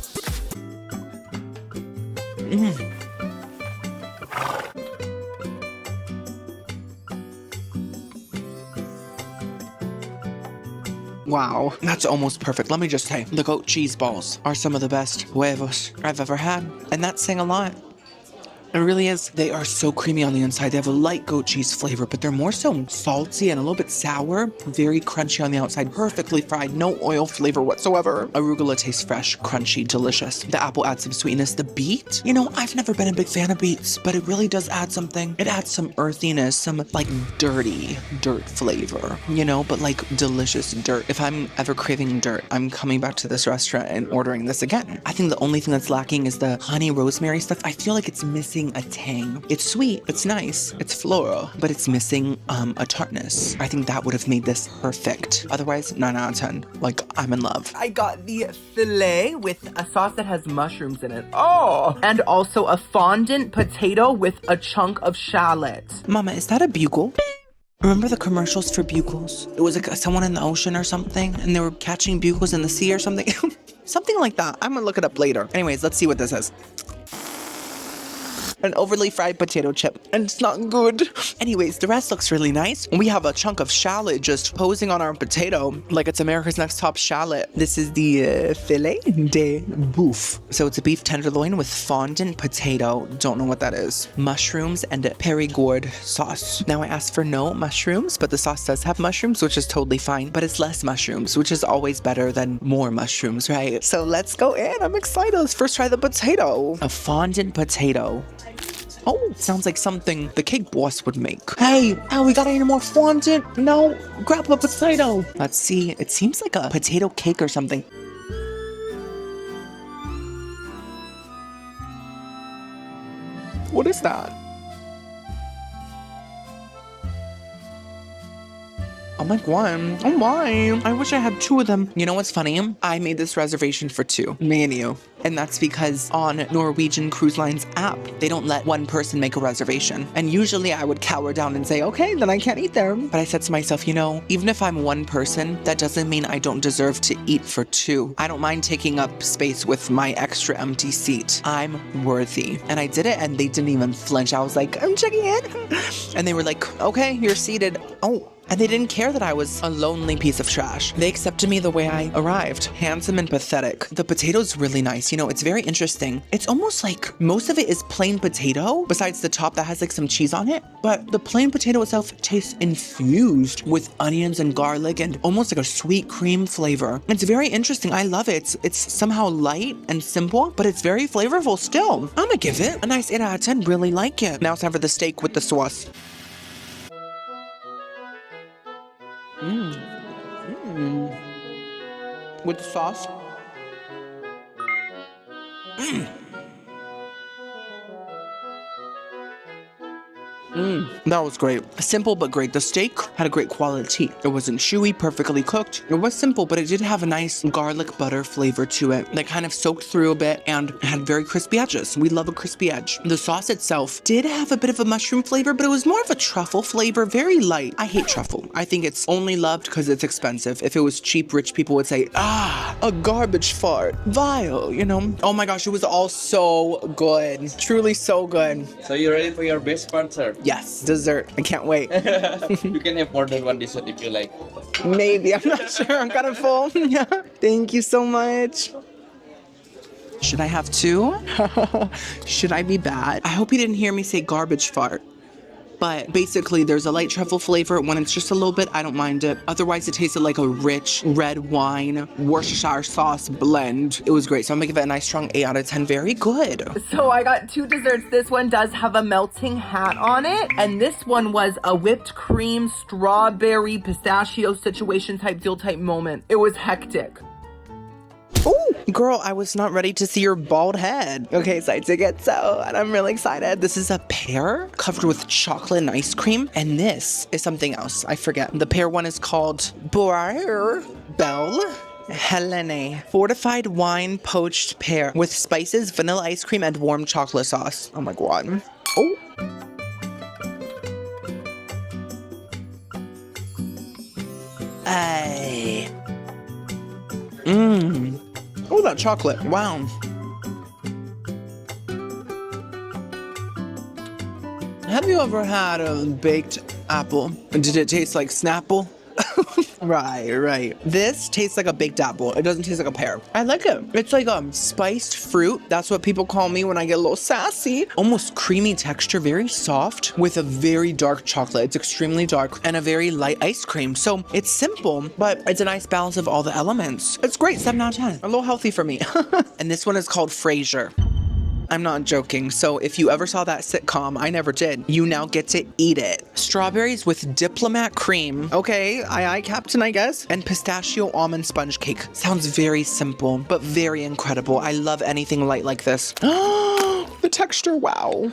Wow, that's almost perfect. Let me just say, the goat cheese balls are some of the best huevos I've ever had. And that's saying a lot. It really is. They are so creamy on the inside. They have a light goat cheese flavor, but they're more so salty and a little bit sour. Very crunchy on the outside, perfectly fried, no oil flavor whatsoever. Arugula tastes fresh, crunchy, delicious. The apple adds some sweetness. The beet, you know, I've never been a big fan of beets, but it really does add something. It adds some earthiness, some like dirty dirt flavor, you know, but like delicious dirt. If I'm ever craving dirt, I'm coming back to this restaurant and ordering this again. I think the only thing that's lacking is the honey rosemary stuff. I feel like it's missing a tang. It's sweet, it's nice, it's floral, but it's missing a tartness. I think that would have made this perfect. Otherwise, 9 out of 10. Like, I'm in love. I got the filet with a sauce that has mushrooms in it. Oh! And also a fondant potato with a chunk of shallot. Mama, is that a bugle? Remember the commercials for bugles? It was like someone in the ocean or something, and they were catching bugles in the sea or something. Something like that. I'm gonna look it up later. Anyways, let's see what this is. An overly fried potato chip, and it's not good. Anyways, the rest looks really nice. We have a chunk of shallot just posing on our potato like it's America's Next Top Shallot. This is the filet de boeuf. So it's a beef tenderloin with fondant potato. Don't know what that is. Mushrooms and Perigord sauce. Now I asked for no mushrooms, but the sauce does have mushrooms, which is totally fine, but it's less mushrooms, which is always better than more mushrooms, right? So let's go in. I'm excited. Let's first try the potato. A fondant potato. Oh, sounds like something the cake boss would make. Hey, we got any more fondant? No, grab a potato. Let's see, it seems like a potato cake or something. What is that? I'm like, one. Oh my. I wish I had 2 of them. You know what's funny? I made this reservation for 2, me and you. And that's because on Norwegian Cruise Line's app, they don't let one person make a reservation. And usually I would cower down and say, okay, then I can't eat there. But I said to myself, you know, even if I'm one person, that doesn't mean I don't deserve to eat for 2. I don't mind taking up space with my extra empty seat. I'm worthy. And I did it and they didn't even flinch. I was like, I'm checking in. And they were like, okay, you're seated. Oh. And they didn't care that I was a lonely piece of trash. They accepted me the way I arrived. Handsome and pathetic. The potato's really nice. You know, it's very interesting. It's almost like most of it is plain potato, besides the top that has like some cheese on it. But the plain potato itself tastes infused with onions and garlic and almost like a sweet cream flavor. It's very interesting. I love it. It's somehow light and simple, but it's very flavorful still. I'm gonna give it a nice 8 out of 10. Really like it. Now it's time for the steak with the sauce. With the sauce. That was great. Simple but great. The steak had a great quality. It wasn't chewy, perfectly cooked. It was simple, but it did have a nice garlic butter flavor to it that kind of soaked through a bit and had very crispy edges. We love a crispy edge. The sauce itself did have a bit of a mushroom flavor, but it was more of a truffle flavor, very light. I hate truffle. I think it's only loved because it's expensive. If it was cheap, rich people would say, a garbage fart. Vile, you know? Oh my gosh, it was all so good. Truly so good. So you ready for your best sponsor? Yes, dessert. I can't wait. You can have more than one dessert if you like. Maybe, I'm not sure. I'm kind of full. Yeah. Thank you so much. Should I have two? Should I be bad? I hope you didn't hear me say garbage fart. But basically, there's a light truffle flavor. When it's just a little bit, I don't mind it. Otherwise, it tasted like a rich red wine, Worcestershire sauce blend. It was great. So I'm gonna give it a nice strong 8 out of 10. Very good. So I got two desserts. This one does have a melting hat on it. And this one was a whipped cream, strawberry, pistachio situation type deal type moment. It was hectic. Ooh, girl, I was not ready to see your bald head. Okay, so I did get so, and I'm really excited. This is a pear covered with chocolate and ice cream, and this is something else. I forget. The pear one is called Belle Helene. Fortified wine poached pear with spices, vanilla ice cream, and warm chocolate sauce. Oh my god. Oh. Ay. Mmm. Oh, that chocolate. Wow. Have you ever had a baked apple? Did it taste like Snapple? Right. This tastes like a baked apple. It doesn't taste like a pear. I like it. It's like spiced fruit. That's what people call me when I get a little sassy. Almost creamy texture, very soft with a very dark chocolate. It's extremely dark and a very light ice cream. So it's simple, but it's a nice balance of all the elements. It's great. 7 out of 10. A little healthy for me. And this one is called Frasier. I'm not joking. So if you ever saw that sitcom, I never did, you now get to eat it. Strawberries with diplomat cream. Okay, aye, Captain, I guess. And pistachio almond sponge cake. Sounds very simple, but very incredible. I love anything light like this. The texture, wow.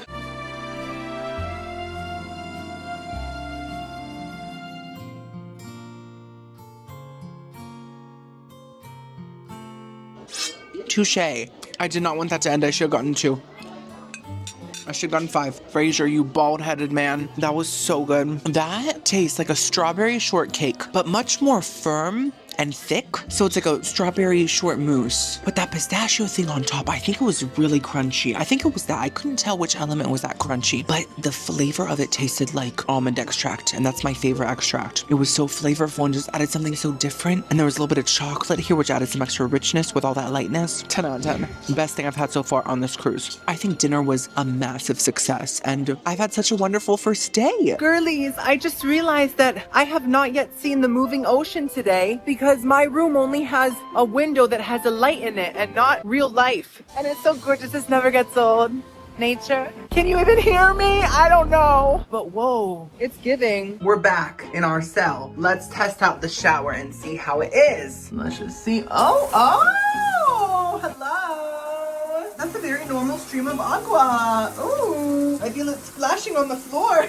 Touche. I did not want that to end. I should have gotten 2. I should have gotten 5. Frasier, you bald-headed man. That was so good. That tastes like a strawberry shortcake, but much more firm and thick. So it's like a strawberry short mousse. But that pistachio thing on top, I think it was really crunchy. I think it was that. I couldn't tell which element was that crunchy, but the flavor of it tasted like almond extract, and that's my favorite extract. It was so flavorful and just added something so different. And there was a little bit of chocolate here, which added some extra richness with all that lightness. 10 out of 10. Best thing I've had so far on this cruise. I think dinner was a massive success, and I've had such a wonderful first day. Girlies, I just realized that I have not yet seen the moving ocean today because my room only has a window that has a light in it and not real life. And it's so gorgeous, this never gets old. Nature. Can you even hear me? I don't know. But whoa, it's giving. We're back in our cell. Let's test out the shower and see how it is. Let's just see. Oh, hello. That's a very normal stream of aqua. Ooh, I feel it splashing on the floor.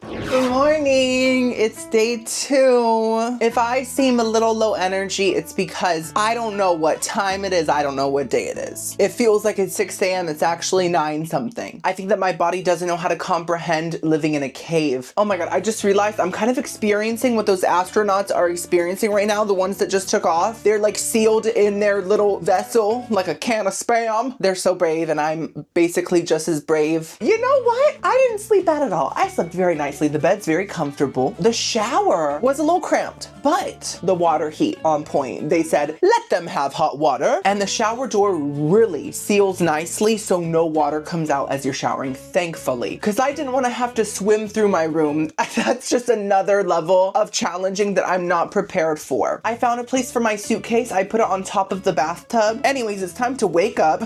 Good morning, it's day 2. If I seem a little low energy, it's because I don't know what time it is. I don't know what day it is. It feels like it's 6 a.m. It's actually 9 something. I think that my body doesn't know how to comprehend living in a cave. Oh my God, I just realized I'm kind of experiencing what those astronauts are experiencing right now. The ones that just took off. They're like sealed in their little vessel, like a can of Spam. They're so brave and I'm basically just as brave. You know what? I didn't sleep bad at all. I slept very nicely. The bed's very comfortable. The shower was a little cramped, but the water heat on point. They said, let them have hot water. And the shower door really seals nicely so no water comes out as you're showering, thankfully. Because I didn't want to have to swim through my room. That's just another level of challenging that I'm not prepared for. I found a place for my suitcase. I put it on top of the bathtub. Anyways, it's time to wake up.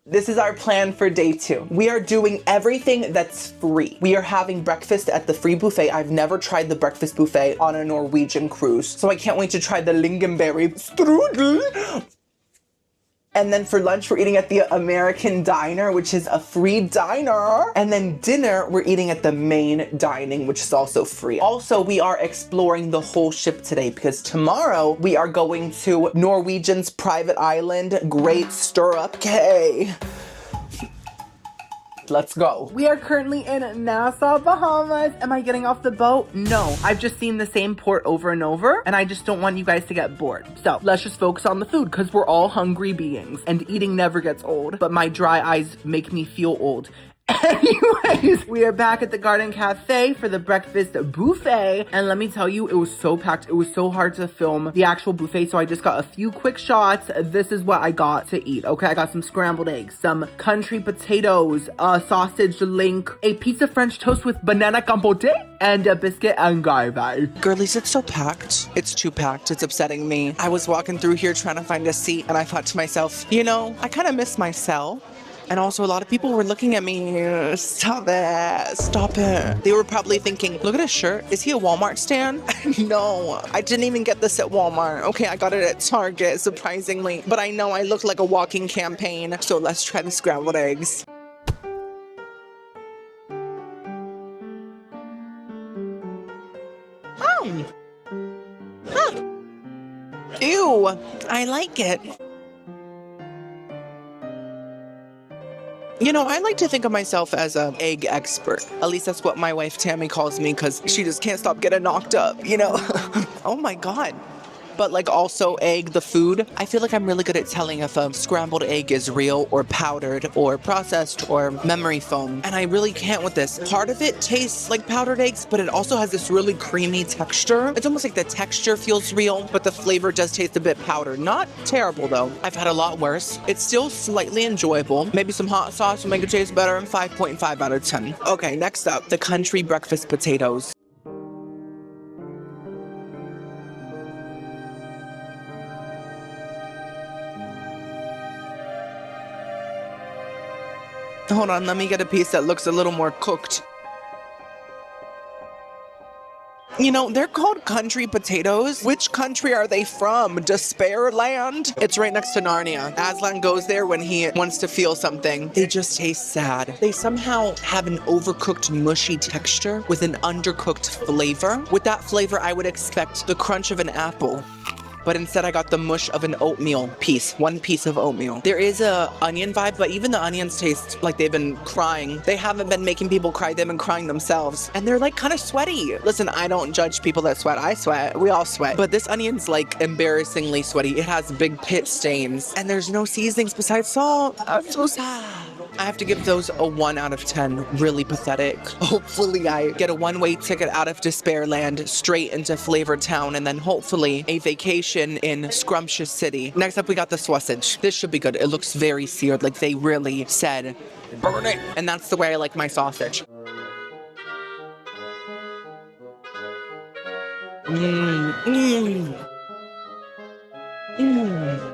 This is our plan for day 2. We are doing everything that's free. We are having breakfast at the free buffet. I've never tried the breakfast buffet on a Norwegian cruise, so I can't wait to try the lingonberry strudel. And then for lunch, we're eating at the American Diner, which is a free diner. And then dinner, we're eating at the main dining, which is also free. Also, we are exploring the whole ship today because tomorrow we are going to Norwegian's private island, Great Stirrup Cay. Let's go. We are currently in Nassau, Bahamas. Am I getting off the boat? No. I've just seen the same port over and over, and I just don't want you guys to get bored. So let's just focus on the food because we're all hungry beings, and eating never gets old. But my dry eyes make me feel old. Anyways, we are back at the Garden Cafe for the breakfast buffet. And let me tell you, it was so packed. It was so hard to film the actual buffet. So I just got a few quick shots. This is what I got to eat. Okay, I got some scrambled eggs, some country potatoes, a sausage link, a piece of French toast with banana compote, and a biscuit and gravy. Girlies, it's so packed. It's too packed. It's upsetting me. I was walking through here trying to find a seat and I thought to myself, you know, I kind of miss my cell. And also a lot of people were looking at me. Stop it. Stop it. They were probably thinking, look at his shirt. Is he a Walmart stand? No, I didn't even get this at Walmart. Okay, I got it at Target, surprisingly. But I know I look like a walking campaign. So let's try the scrambled eggs. Oh. Huh. Ew, I like it. You know, I like to think of myself as an egg expert. At least that's what my wife Tammy calls me because she just can't stop getting knocked up, you know? Oh my God. But like also egg, the food, I feel like I'm really good at telling if a scrambled egg is real or powdered or processed or memory foam. And I really can't with this. Part of it tastes like powdered eggs, but it also has this really creamy texture. It's almost like the texture feels real, but the flavor does taste a bit powdered. Not terrible though. I've had a lot worse. It's still slightly enjoyable. Maybe some hot sauce will make it taste better. 5.5 out of 10. Okay, next up, the country breakfast potatoes. Hold on, let me get a piece that looks a little more cooked. You know, they're called country potatoes. Which country are they from? Despairland? It's right next to Narnia. Aslan goes there when he wants to feel something. They just taste sad. They somehow have an overcooked, mushy texture with an undercooked flavor. With that flavor, I would expect the crunch of an apple. But instead I got the mush of an oatmeal piece, one piece of oatmeal. There is a onion vibe, but even the onions taste like they've been crying. They haven't been making people cry, they've been crying themselves. And they're like kind of sweaty. Listen, I don't judge people that sweat, I sweat, we all sweat. But this onion's like embarrassingly sweaty. It has big pit stains and there's no seasonings besides salt. I'm so sad. I have to give those a 1 out of 10. Really pathetic. Hopefully I get a one-way ticket out of Despairland straight into Flavor Town and then hopefully a vacation in Scrumptious City. Next up we got the sausage. This should be good. It looks very seared, like they really said, burn it. And that's the way I like my sausage. Mmm. Mmm. Mmm.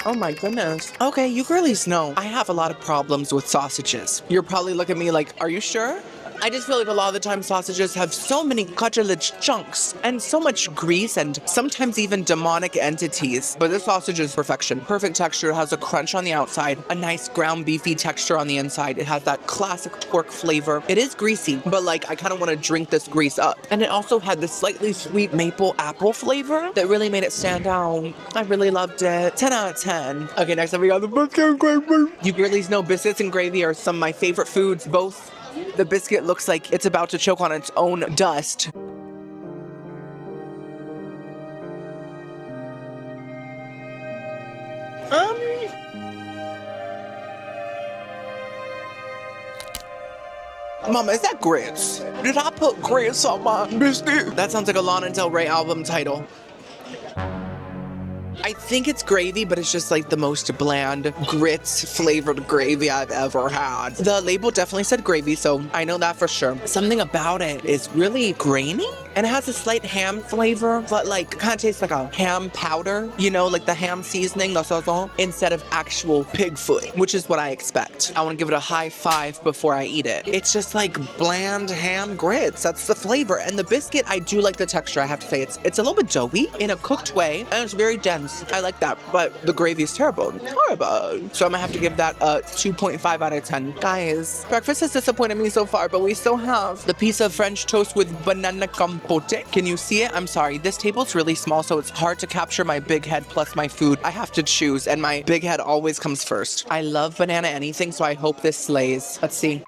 Oh my goodness. Okay, you girlies know I have a lot of problems with sausages. You're probably looking at me like, are you sure? I just feel like a lot of the time sausages have so many cartilage chunks and so much grease and sometimes even demonic entities. But this sausage is perfection. Perfect texture. It has a crunch on the outside, a nice ground beefy texture on the inside. It has that classic pork flavor. It is greasy, but like I kind of want to drink this grease up. And it also had this slightly sweet maple apple flavor that really made it stand out. I really loved it. 10 out of 10. Okay, next up we got the biscuit and gravy. You girlies know biscuits and gravy are some of my favorite foods, both. The biscuit looks like it's about to choke on its own dust. Mama, is that grits? Did I put grits on my biscuit? That sounds like a Lana Del Rey album title. I think it's gravy, but it's just like the most bland grits flavored gravy I've ever had. The label definitely said gravy, so I know that for sure. Something about it is really grainy and it has a slight ham flavor, but like kind of tastes like a ham powder, you know, like the ham seasoning, the sauce, instead of actual pig foot, which is what I expect. I want to give it a high 5 before I eat it. It's just like bland ham grits. That's the flavor. And the biscuit, I do like the texture. I have to say it's a little bit doughy in a cooked way and it's very dense. I like that, but the gravy is terrible. Horrible. So I'm gonna have to give that a 2.5 out of 10. Guys, breakfast has disappointed me so far, but we still have the piece of French toast with banana compote. Can you see it? I'm sorry. This table's really small, so it's hard to capture my big head plus my food. I have to choose, and my big head always comes first. I love banana anything, so I hope this slays. Let's see.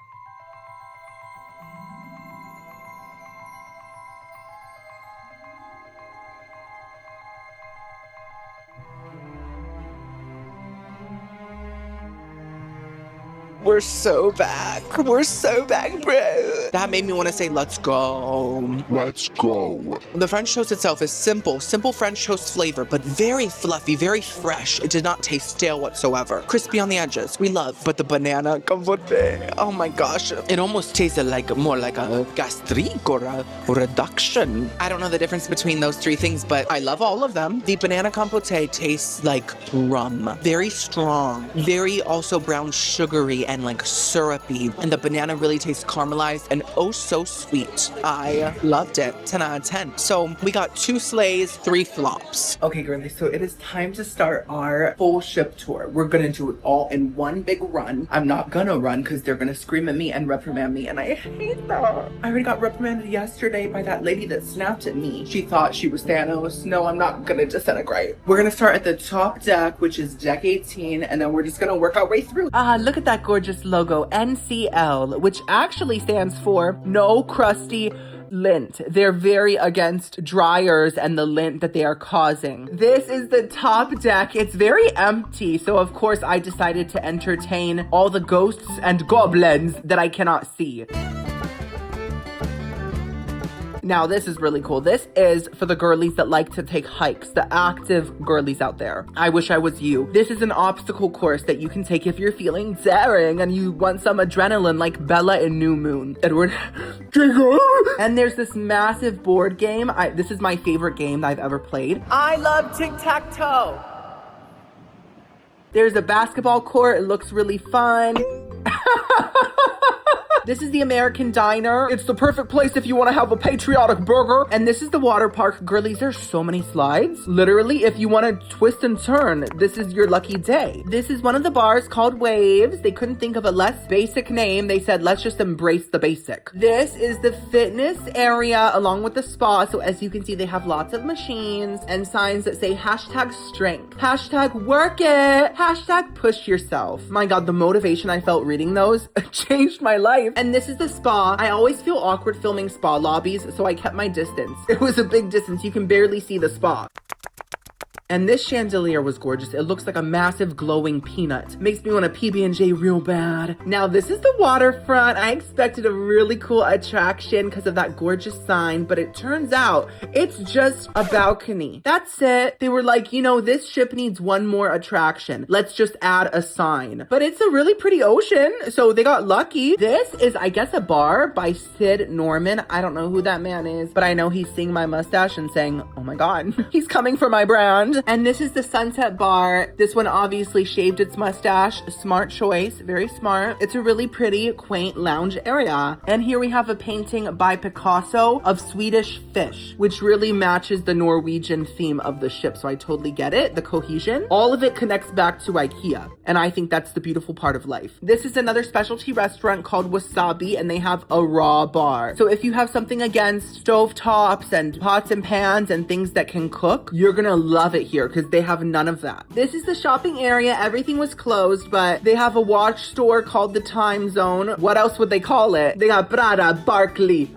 We're so back. We're so back, bro. That made me want to say, let's go. Let's go. The French toast itself is simple French toast flavor, but very fluffy, very fresh. It did not taste stale whatsoever. Crispy on the edges, we love. But the banana capote, oh my gosh. It almost tasted like more like a gastrique or a reduction. I don't know the difference between those three things, but I love all of them. The banana capote tastes like rum. Very strong, very also brown sugary and like syrupy. And the banana really tastes caramelized and oh so sweet. I loved it. 10 out of 10. So we got 2 slays, 3 flops. Okay, girlies, so it is time to start our full ship tour. We're gonna do it all in one big run. I'm not gonna run because they're gonna scream at me and reprimand me, and I hate that. I already got reprimanded yesterday by that lady that snapped at me. She thought she was Thanos. No, I'm not gonna disintegrate. We're gonna start at the top deck, which is deck 18, and then we're just gonna work our way through. Look at that gorgeous logo, NCL, which actually stands for No Crusty Lint. They're very against dryers and the lint that they are causing. This is the top deck. It's very empty, so of course I decided to entertain all the ghosts and goblins that I cannot see. Now, this is really cool. This is for the girlies that like to take hikes, the active girlies out there. I wish I was you. This is an obstacle course that you can take if you're feeling daring and you want some adrenaline like Bella in New Moon. Edward. And there's this massive board game. This is my favorite game that I've ever played. I love tic-tac-toe. There's a basketball court. It looks really fun. This is the American Diner. It's the perfect place if you want to have a patriotic burger. And this is the water park. Girlies, there's so many slides. Literally, if you want to twist and turn, this is your lucky day. This is one of the bars called Waves. They couldn't think of a less basic name. They said, let's just embrace the basic. This is the fitness area along with the spa. So as you can see, they have lots of machines and signs that say hashtag strength, hashtag work it, hashtag push yourself. My God, the motivation I felt reading those changed my life. And this is the spa. I always feel awkward filming spa lobbies, so I kept my distance. It was a big distance. You can barely see the spa. And this chandelier was gorgeous. It looks like a massive glowing peanut. Makes me want a PB&J real bad. Now this is the waterfront. I expected a really cool attraction because of that gorgeous sign, but it turns out it's just a balcony. That's it. They were like, you know, this ship needs one more attraction. Let's just add a sign. But it's a really pretty ocean, so they got lucky. This is, I guess, a bar by Sid Norman. I don't know who that man is, but I know he's seeing my mustache and saying, oh my God, he's coming for my brand. And this is the Sunset Bar. This one obviously shaved its mustache. Smart choice, very smart. It's a really pretty, quaint lounge area. And here we have a painting by Picasso of Swedish fish, which really matches the Norwegian theme of the ship. So I totally get it, the cohesion. All of it connects back to IKEA. And I think that's the beautiful part of life. This is another specialty restaurant called Wasabi, and they have a raw bar. So if you have something against stovetops and pots and pans and things that can cook, you're gonna love it here because they have none of that. This is the shopping area. Everything was closed, but they have a watch store called the Time Zone. What else would they call it? They got Prada, Barkley.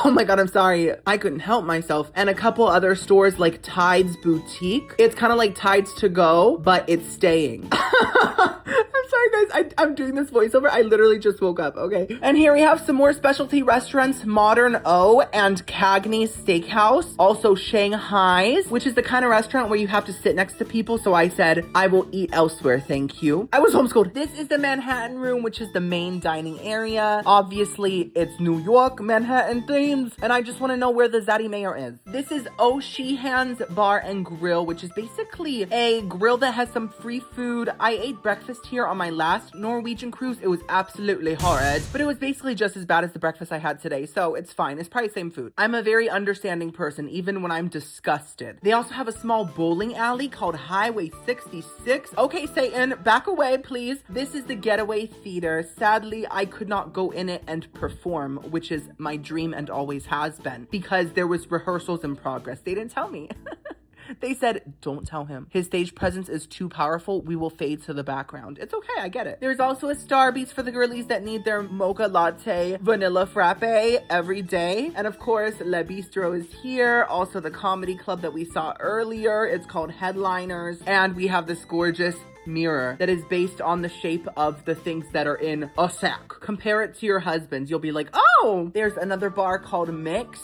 Oh my God, I'm sorry. I couldn't help myself. And a couple other stores like Tide's Boutique. It's kind of like Tide's to go, but it's staying. I'm sorry, guys. I'm doing this voiceover. I literally just woke up, okay? And here we have some more specialty restaurants, Modern O and Cagney's Steakhouse. Also Shanghai's, which is the kind of restaurant where you have to sit next to people. So I said, I will eat elsewhere, thank you. I was homeschooled. This is the Manhattan Room, which is the main dining area. Obviously, it's New York, Manhattan themes. And I just want to know where the Zaddy Mayor is. This is O'Sheehan's Bar and Grill, which is basically a grill that has some free food. I ate breakfast here on my last Norwegian cruise. It was absolutely horrid, but it was basically just as bad as the breakfast I had today, so it's fine. It's probably the same food. I'm a very understanding person, even when I'm disgusted. They also have a small bowling alley called Highway 66. Okay, Satan, back away, please. This is the Getaway Theater. Sadly, I could not go in it and perform, which is my dream and always has been, because there was rehearsals in progress. They didn't tell me. They said, don't tell him. His stage presence is too powerful. We will fade to the background. It's okay. I get it. There's also a Starbucks for the girlies that need their mocha latte, vanilla frappe every day. And of course, Le Bistro is here. Also the comedy club that we saw earlier. It's called Headliners. And we have this gorgeous mirror that is based on the shape of the things that are in a sack. Compare it to your husband's. You'll be like, oh, there's another bar called Mix.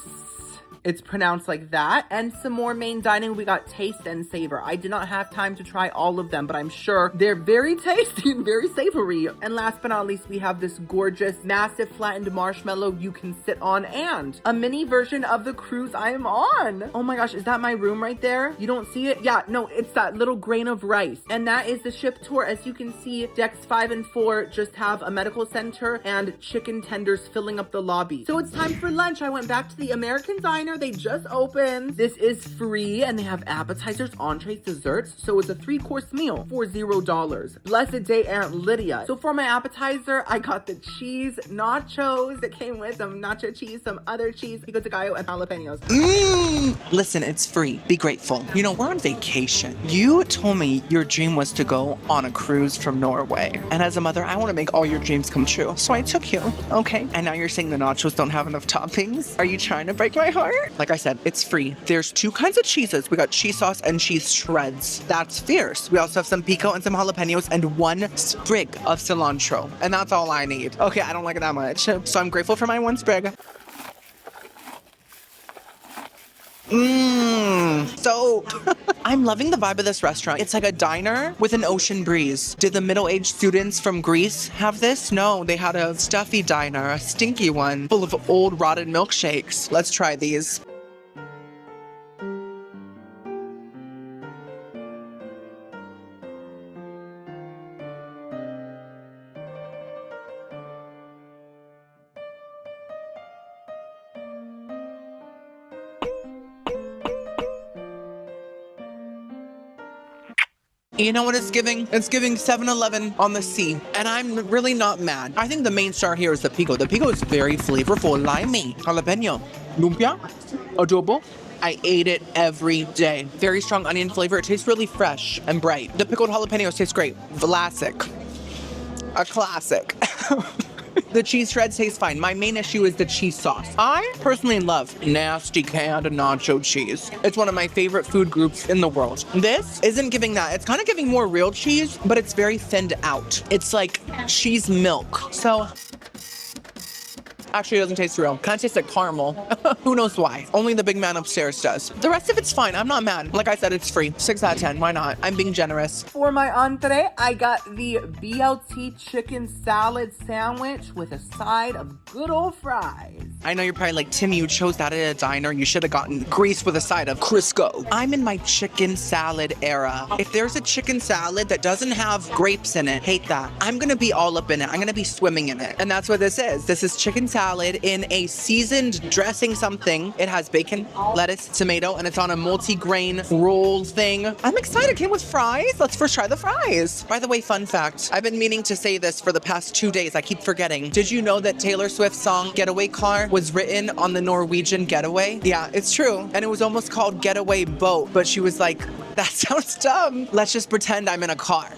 It's pronounced like that. And some more main dining. We got Taste and Savor. I did not have time to try all of them, but I'm sure they're very tasty and very savory. And last but not least, we have this gorgeous, massive flattened marshmallow you can sit on and a mini version of the cruise I am on. Oh my gosh, is that my room right there? You don't see it? Yeah, no, it's that little grain of rice. And that is the ship tour. As you can see, decks 5 and 4 just have a medical center and chicken tenders filling up the lobby. So it's time for lunch. I went back to the American Diner. They just opened. This is free and they have appetizers, entrees, desserts. So it's a 3-course meal for $0. Blessed day, Aunt Lydia. So for my appetizer, I got the cheese nachos that came with some nacho cheese, some other cheese, pico de gallo, and jalapenos. Listen, it's free. Be grateful. You know, we're on vacation. You told me your dream was to go on a cruise from Norway. And as a mother, I want to make all your dreams come true. So I took you, okay? And now you're saying the nachos don't have enough toppings? Are you trying to break my heart? Like I said, it's free. There's 2 kinds of cheeses. We got cheese sauce and cheese shreds. That's fierce. We also have some pico and some jalapenos and 1 sprig of cilantro. And that's all I need. Okay, I don't like it that much. So I'm grateful for my 1 sprig. So I'm loving the vibe of this restaurant. It's like a diner with an ocean breeze. Did the middle-aged students from Greece have this? No, they had a stuffy diner, a stinky one, full of old rotted milkshakes. Let's try these. You know what it's giving? It's giving 7-Eleven on the sea. And I'm really not mad. I think the main star here is the pico. The pico is very flavorful. Limey, jalapeno, lumpia, adobo. I ate it every day. Very strong onion flavor. It tastes really fresh and bright. The pickled jalapenos taste great. Classic. A classic. The cheese shreds taste fine. My main issue is the cheese sauce. I personally love nasty canned nacho cheese. It's one of my favorite food groups in the world. This isn't giving that. It's kind of giving more real cheese, but it's very thinned out. It's like cheese milk. So actually, it doesn't taste real. Kind of tastes like caramel. Who knows why? Only the big man upstairs does. The rest of it's fine. I'm not mad. Like I said, it's free. 6 out of 10. Why not? I'm being generous. For my entree, I got the BLT chicken salad sandwich with a side of good old fries. I know you're probably like, Timmy, you chose that at a diner. You should have gotten Greece with a side of Crisco. I'm in my chicken salad era. If there's a chicken salad that doesn't have grapes in it, hate that. I'm gonna be all up in it. I'm gonna be swimming in it. And that's what this is. This is chicken salad in a seasoned dressing something. It has bacon, lettuce, tomato, and it's on a multi-grain roll thing. I'm excited. It came with fries. Let's first try the fries. By the way, fun fact, I've been meaning to say this for the past 2 days. I keep forgetting. Did you know that Taylor Swift's song Getaway Car was written on the Norwegian Getaway? Yeah, it's true. And it was almost called Getaway Boat, but she was like, that sounds dumb. Let's just pretend I'm in a car.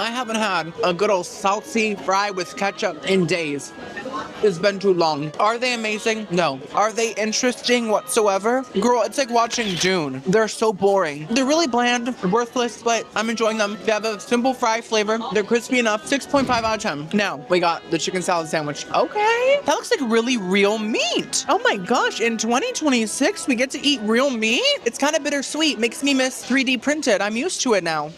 I haven't had a good old salty fry with ketchup in days. It's been too long. Are they amazing? No. Are they interesting whatsoever? Girl, it's like watching Dune. They're so boring. They're really bland, worthless, but I'm enjoying them. They have a simple fry flavor. They're crispy enough. 6.5 out of 10. Now, we got the chicken salad sandwich. Okay. That looks like really real meat. Oh my gosh, in 2026, we get to eat real meat? It's kind of bittersweet. Makes me miss 3D printed. I'm used to it now.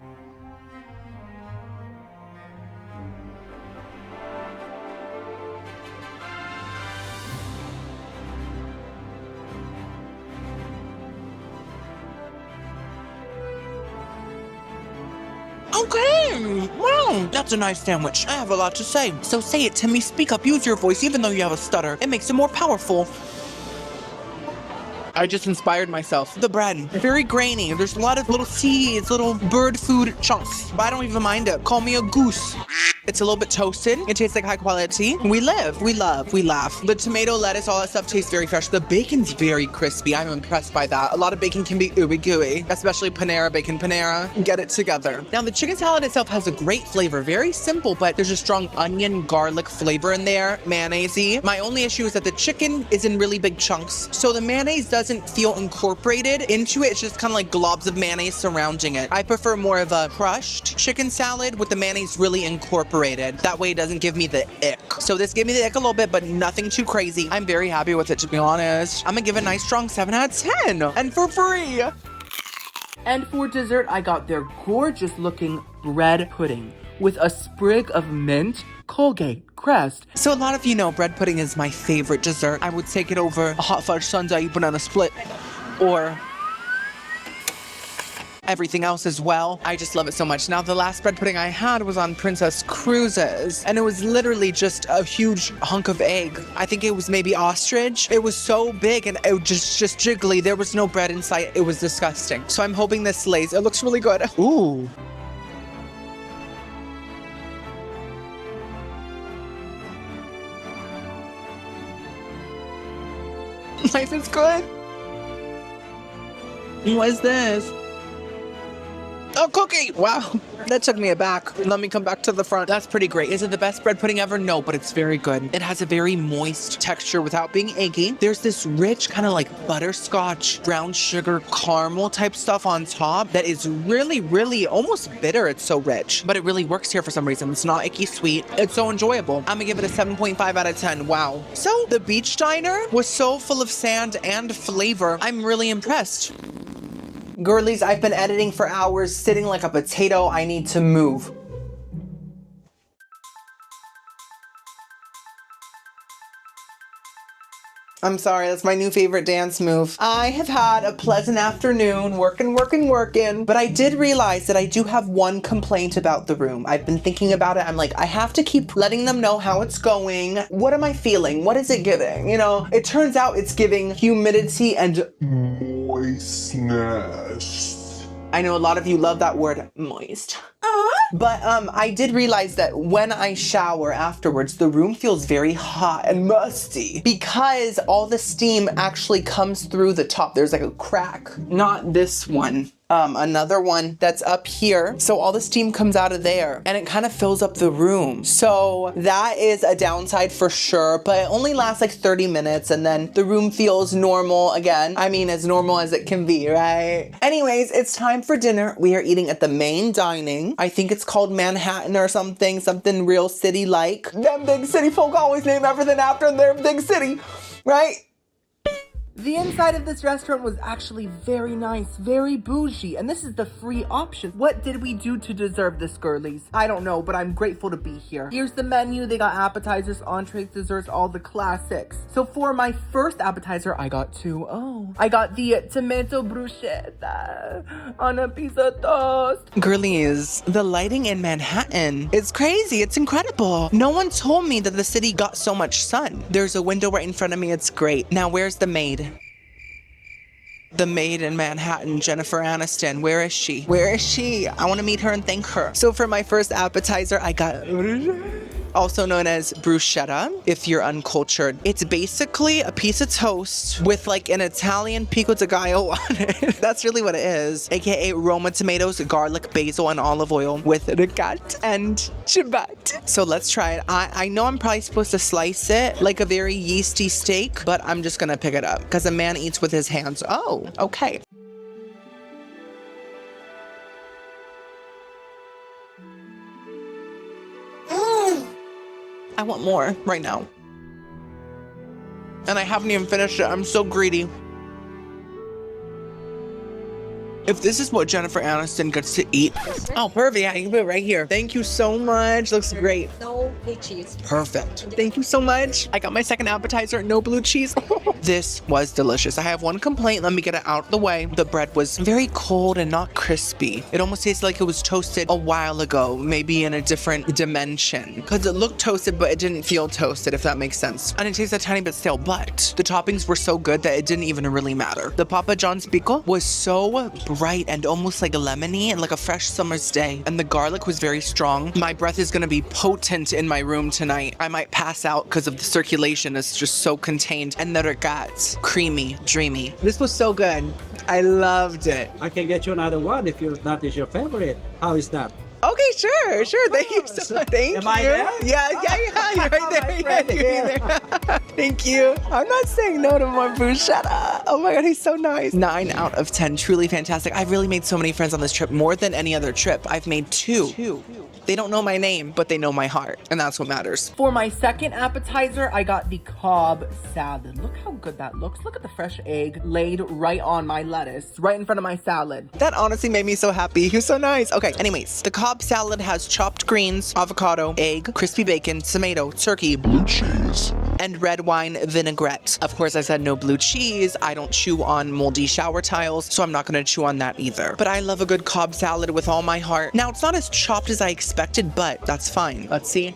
Okay, wow, that's a nice sandwich. I have a lot to say. So say it, Timmy. Speak up, use your voice, even though you have a stutter. It makes it more powerful. I just inspired myself. The bread, very grainy. There's a lot of little seeds, little bird food chunks, but I don't even mind it. Call me a goose. It's a little bit toasted. It tastes like high quality. We live, we love, we laugh. The tomato, lettuce, all that stuff tastes very fresh. The bacon's very crispy. I'm impressed by that. A lot of bacon can be ooey gooey, especially Panera bacon. Panera, get it together. Now the chicken salad itself has a great flavor. Very simple, but there's a strong onion garlic flavor in there. Mayonnaise-y. My only issue is that the chicken is in really big chunks. So the mayonnaise doesn't feel incorporated into it. It's just kind of like globs of mayonnaise surrounding it. I prefer more of a crushed chicken salad with the mayonnaise really incorporated. That way it doesn't give me the ick. So this gave me the ick a little bit, but nothing too crazy. I'm very happy with it, to be honest. I'm gonna give it a nice strong 7 out of 10. And for free. And for dessert, I got their gorgeous looking bread pudding with a sprig of mint, Colgate, Crest. So a lot of you know bread pudding is my favorite dessert. I would take it over a hot fudge sundae, banana split, or everything else as well. I just love it so much. Now, the last bread pudding I had was on Princess Cruises, and it was literally just a huge hunk of egg. I think it was maybe ostrich. It was so big and it was just jiggly. There was no bread inside. It was disgusting. So I'm hoping this slays. It looks really good. Ooh. Life is good. What is this? A cookie! Wow, that took me aback. Let me come back to the front. That's pretty great. Is it the best bread pudding ever? No, but it's very good. It has a very moist texture without being eggy. There's this rich kind of like butterscotch, brown sugar, caramel type stuff on top that is really, really almost bitter. It's so rich, but it really works here for some reason. It's not icky sweet. It's so enjoyable. I'm gonna give it a 7.5 out of 10. Wow. So the beach diner was so full of sand and flavor. I'm really impressed. Girlies, I've been editing for hours, sitting like a potato. I need to move. I'm sorry, that's my new favorite dance move. I have had a pleasant afternoon, working, but I did realize that I do have one complaint about the room. I've been thinking about it. I'm like, I have to keep letting them know how it's going. What am I feeling? What is it giving? You know, it turns out it's giving humidity and moistness. I know a lot of you love that word, moist. But I did realize that when I shower afterwards, the room feels very hot and musty because all the steam actually comes through the top. There's like a crack, not this one. Another one that's up here. So all the steam comes out of there and it kind of fills up the room. So that is a downside for sure, but it only lasts like 30 minutes and then the room feels normal again. I mean, as normal as it can be, right? Anyways, it's time for dinner. We are eating at the main dining. I think it's called Manhattan or something real city-like. Them big city folk always name everything after their big city, right? The inside of this restaurant was actually very nice, very bougie, and this is the free option. What did we do to deserve this, girlies? I don't know, but I'm grateful to be here. Here's the menu. They got appetizers, entrees, desserts, all the classics. So for my first appetizer, I got I got the tomato bruschetta on a piece of toast. Girlies, the lighting in Manhattan is crazy. It's incredible. No one told me that the city got so much sun. There's a window right in front of me. It's great. Now, where's the maid? The maid in Manhattan, Jennifer Aniston. Where is she? Where is she? I want to meet her and thank her. So for my first appetizer, I got also known as bruschetta, if you're uncultured. It's basically a piece of toast with like an Italian pico de gallo on it. That's really what it is, aka Roma tomatoes, garlic, basil, and olive oil with ricotta and ciabatta. So let's try it. I know I'm probably supposed to slice it like a very yeasty steak, but I'm just gonna pick it up because a man eats with his hands. Oh, okay. I want more right now. And I haven't even finished it. I'm so greedy. If this is what Jennifer Aniston gets to eat. Oh, perfect. Yeah, you can put it right here. Thank you so much. Looks great. So no blue cheese. Perfect. Thank you so much. I got my second appetizer, no blue cheese. This was delicious. I have one complaint. Let me get it out of the way. The bread was very cold and not crispy. It almost tasted like it was toasted a while ago, maybe in a different dimension. Because it looked toasted, but it didn't feel toasted, if that makes sense. And it tasted a tiny bit stale, but the toppings were so good that it didn't even really matter. The Papa John's pico was so bright and almost like lemony and like a fresh summer's day. And the garlic was very strong. My breath is gonna be potent in my room tonight. I might pass out because of the circulation. It's just so contained. And the regat's creamy, dreamy. This was so good. I loved it. I can get you another one if that is your favorite. How is that? Okay, sure. Thank you so much. Thank Am you. I there? Yeah, you're right there. Yeah. Thank you. I'm not saying no to more boo. Shut up. Oh my God, he's so nice. 9 out of 10. Truly fantastic. I've really made so many friends on this trip, more than any other trip. I've made two. They don't know my name, but they know my heart, and that's what matters. For my second appetizer, I got the Cobb salad. Look how good that looks. Look at the fresh egg laid right on my lettuce, right in front of my salad. That honestly made me so happy. He was so nice. Okay, anyways, the Cobb salad has chopped greens, avocado, egg, crispy bacon, tomato, turkey, Blue cheese. and red wine vinaigrette. Of course, I said no blue cheese. I don't chew on moldy shower tiles, so I'm not gonna chew on that either. But I love a good Cobb salad with all my heart. Now, it's not as chopped as I expected, but that's fine. Let's see.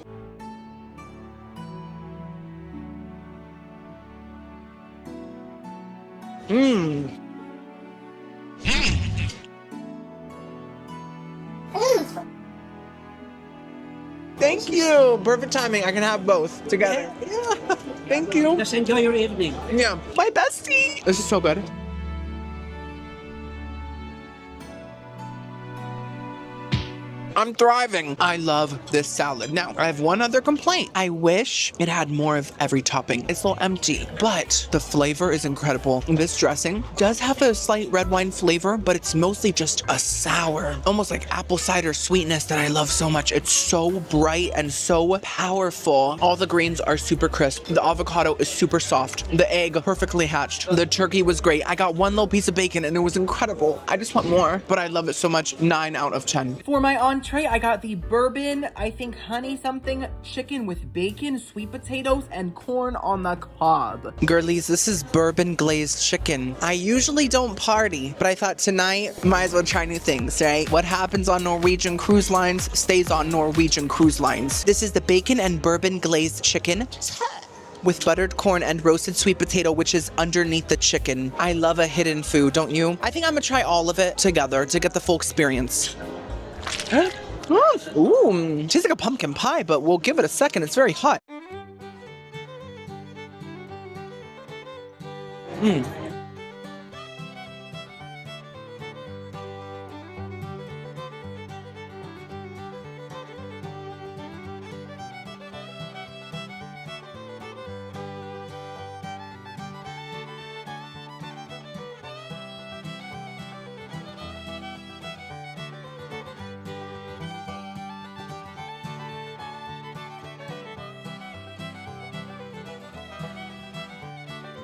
Thank you. Perfect timing. I can have both together. Yeah. Thank you. Just enjoy your evening. Yeah. My bestie. This is so good. I'm thriving. I love this salad. Now, I have one other complaint. I wish it had more of every topping. It's a little empty, but the flavor is incredible. This dressing does have a slight red wine flavor, but it's mostly just a sour, almost like apple cider sweetness that I love so much. It's so bright and so powerful. All the greens are super crisp. The avocado is super soft. The egg perfectly hatched. The turkey was great. I got one little piece of bacon and it was incredible. I just want more, but I love it so much. 9 out of 10. For my entree, I got the bourbon, I think honey something, chicken with bacon, sweet potatoes, and corn on the cob. Girlies, this is bourbon glazed chicken. I usually don't party, but I thought tonight, might as well try new things, right? What happens on Norwegian Cruise Lines stays on Norwegian Cruise Lines. This is the bacon and bourbon glazed chicken with buttered corn and roasted sweet potato, which is underneath the chicken. I love a hidden food, don't you? I think I'm gonna try all of it together to get the full experience. Ooh, tastes like a pumpkin pie, but we'll give it a second. It's very hot.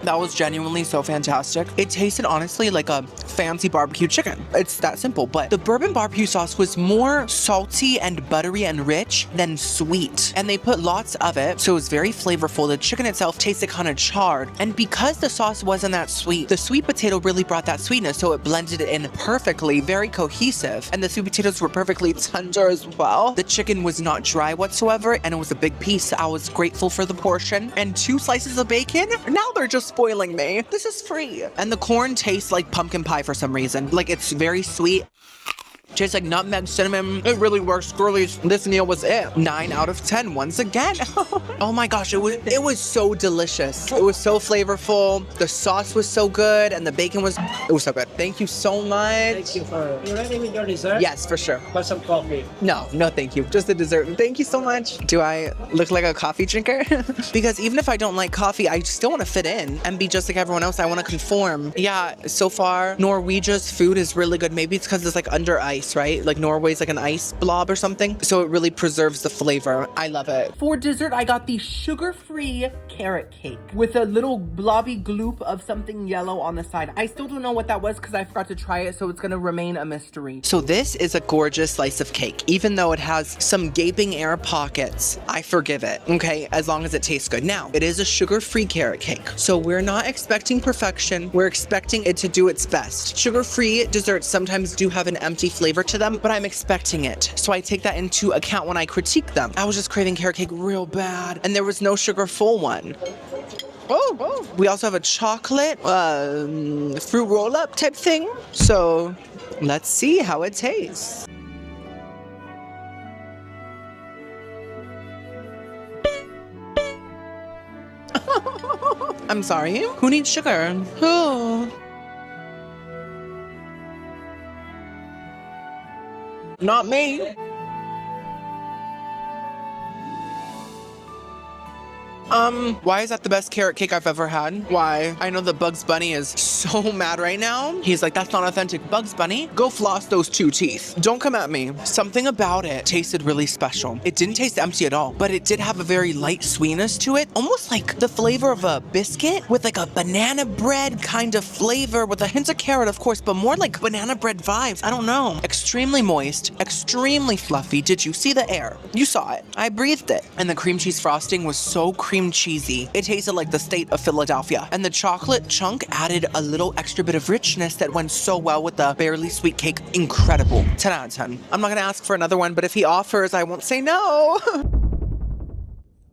That was genuinely so fantastic. It tasted honestly like a fancy barbecue chicken. It's that simple, but the bourbon barbecue sauce was more salty and buttery and rich than sweet. And they put lots of it, so it was very flavorful. The chicken itself tasted kind of charred. And because the sauce wasn't that sweet, the sweet potato really brought that sweetness, so it blended it in perfectly, very cohesive. And the sweet potatoes were perfectly tender as well. The chicken was not dry whatsoever, and it was a big piece. I was grateful for the portion. And 2 slices of bacon? Now they're just spoiling me. This is free. And the corn tastes like pumpkin pie for some reason. Like, it's very sweet. Tastes like nutmeg, cinnamon. It really works, girlies. This meal was it. 9 out of 10 once again. Oh my gosh, it was so delicious. It was so flavorful. The sauce was so good, and the bacon was so good. Thank you so much. Thank you for... You ready with your dessert? Yes, for sure. For some coffee. No, thank you. Just the dessert. Thank you so much. Do I look like a coffee drinker? Because even if I don't like coffee, I still want to fit in and be just like everyone else. I want to conform. Yeah, so far, Norwegia's food is really good. Maybe it's because it's like under ice. ice, right? Like Norway's like an ice blob or something. So it really preserves the flavor. I love it. For dessert, I got the sugar-free carrot cake with a little blobby gloop of something yellow on the side. I still don't know what that was because I forgot to try it, so it's gonna remain a mystery. So this is a gorgeous slice of cake. Even though it has some gaping air pockets, I forgive it, okay? As long as it tastes good. Now, it is a sugar-free carrot cake. So we're not expecting perfection. We're expecting it to do its best. Sugar-free desserts sometimes do have an empty flavor to them, but I'm expecting it. So I take that into account when I critique them. I was just craving carrot cake real bad, and there was no sugar-full one. Oh, we also have a chocolate fruit roll-up type thing. So let's see how it tastes. I'm sorry. Who needs sugar? Oh. Not me. Why is that the best carrot cake I've ever had? Why? I know that Bugs Bunny is so mad right now. He's like, that's not authentic. Bugs Bunny, go floss those 2 teeth. Don't come at me. Something about it tasted really special. It didn't taste empty at all, but it did have a very light sweetness to it. Almost like the flavor of a biscuit with like a banana bread kind of flavor with a hint of carrot, of course, but more like banana bread vibes. I don't know. Extremely moist, extremely fluffy. Did you see the air? You saw it. I breathed it. And the cream cheese frosting was so cream cheesy. It tasted like the state of Philadelphia. And the chocolate chunk added a little extra bit of richness that went so well with the barely sweet cake. Incredible. 10 out of 10. I'm not gonna ask for another one, but if he offers, I won't say no.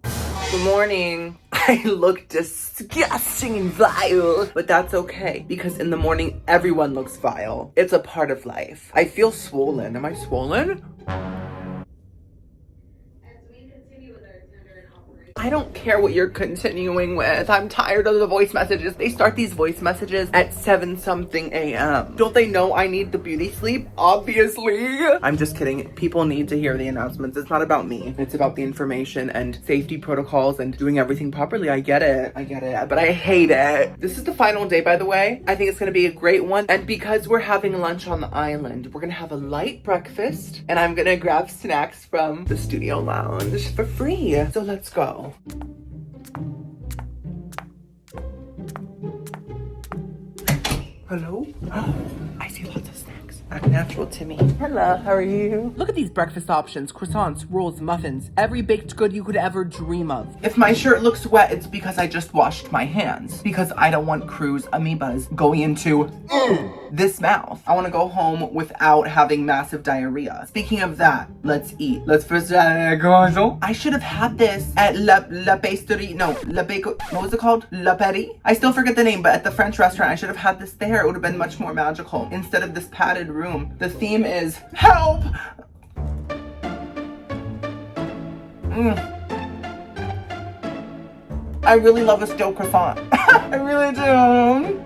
Good morning. I look disgusting and vile, but that's okay because in the morning, everyone looks vile. It's a part of life. I feel swollen. Am I swollen? I don't care what you're continuing with. I'm tired of the voice messages. They start these voice messages at 7-something a.m. Don't they know I need the beauty sleep? Obviously. I'm just kidding. People need to hear the announcements. It's not about me. It's about the information and safety protocols and doing everything properly. I get it. But I hate it. This is the final day, by the way. I think it's going to be a great one. And because we're having lunch on the island, we're going to have a light breakfast. And I'm going to grab snacks from the studio lounge for free. So let's go. Hello? I see lots of snacks. Act natural, Timmy. Hello, how are you? Look at these breakfast options. Croissants, rolls, muffins. Every baked good you could ever dream of. If my shirt looks wet, it's because I just washed my hands. Because I don't want cruise amoebas going into this mouth. I want to go home without having massive diarrhea. Speaking of that, let's eat. Let's first I should have had this at La Pastry. No, La Baco. What was it called? La Petty? I still forget the name, but at the French restaurant, I should have had this there. It would have been much more magical instead of this padded room. The theme is help. I really love a stale croissant. I really do.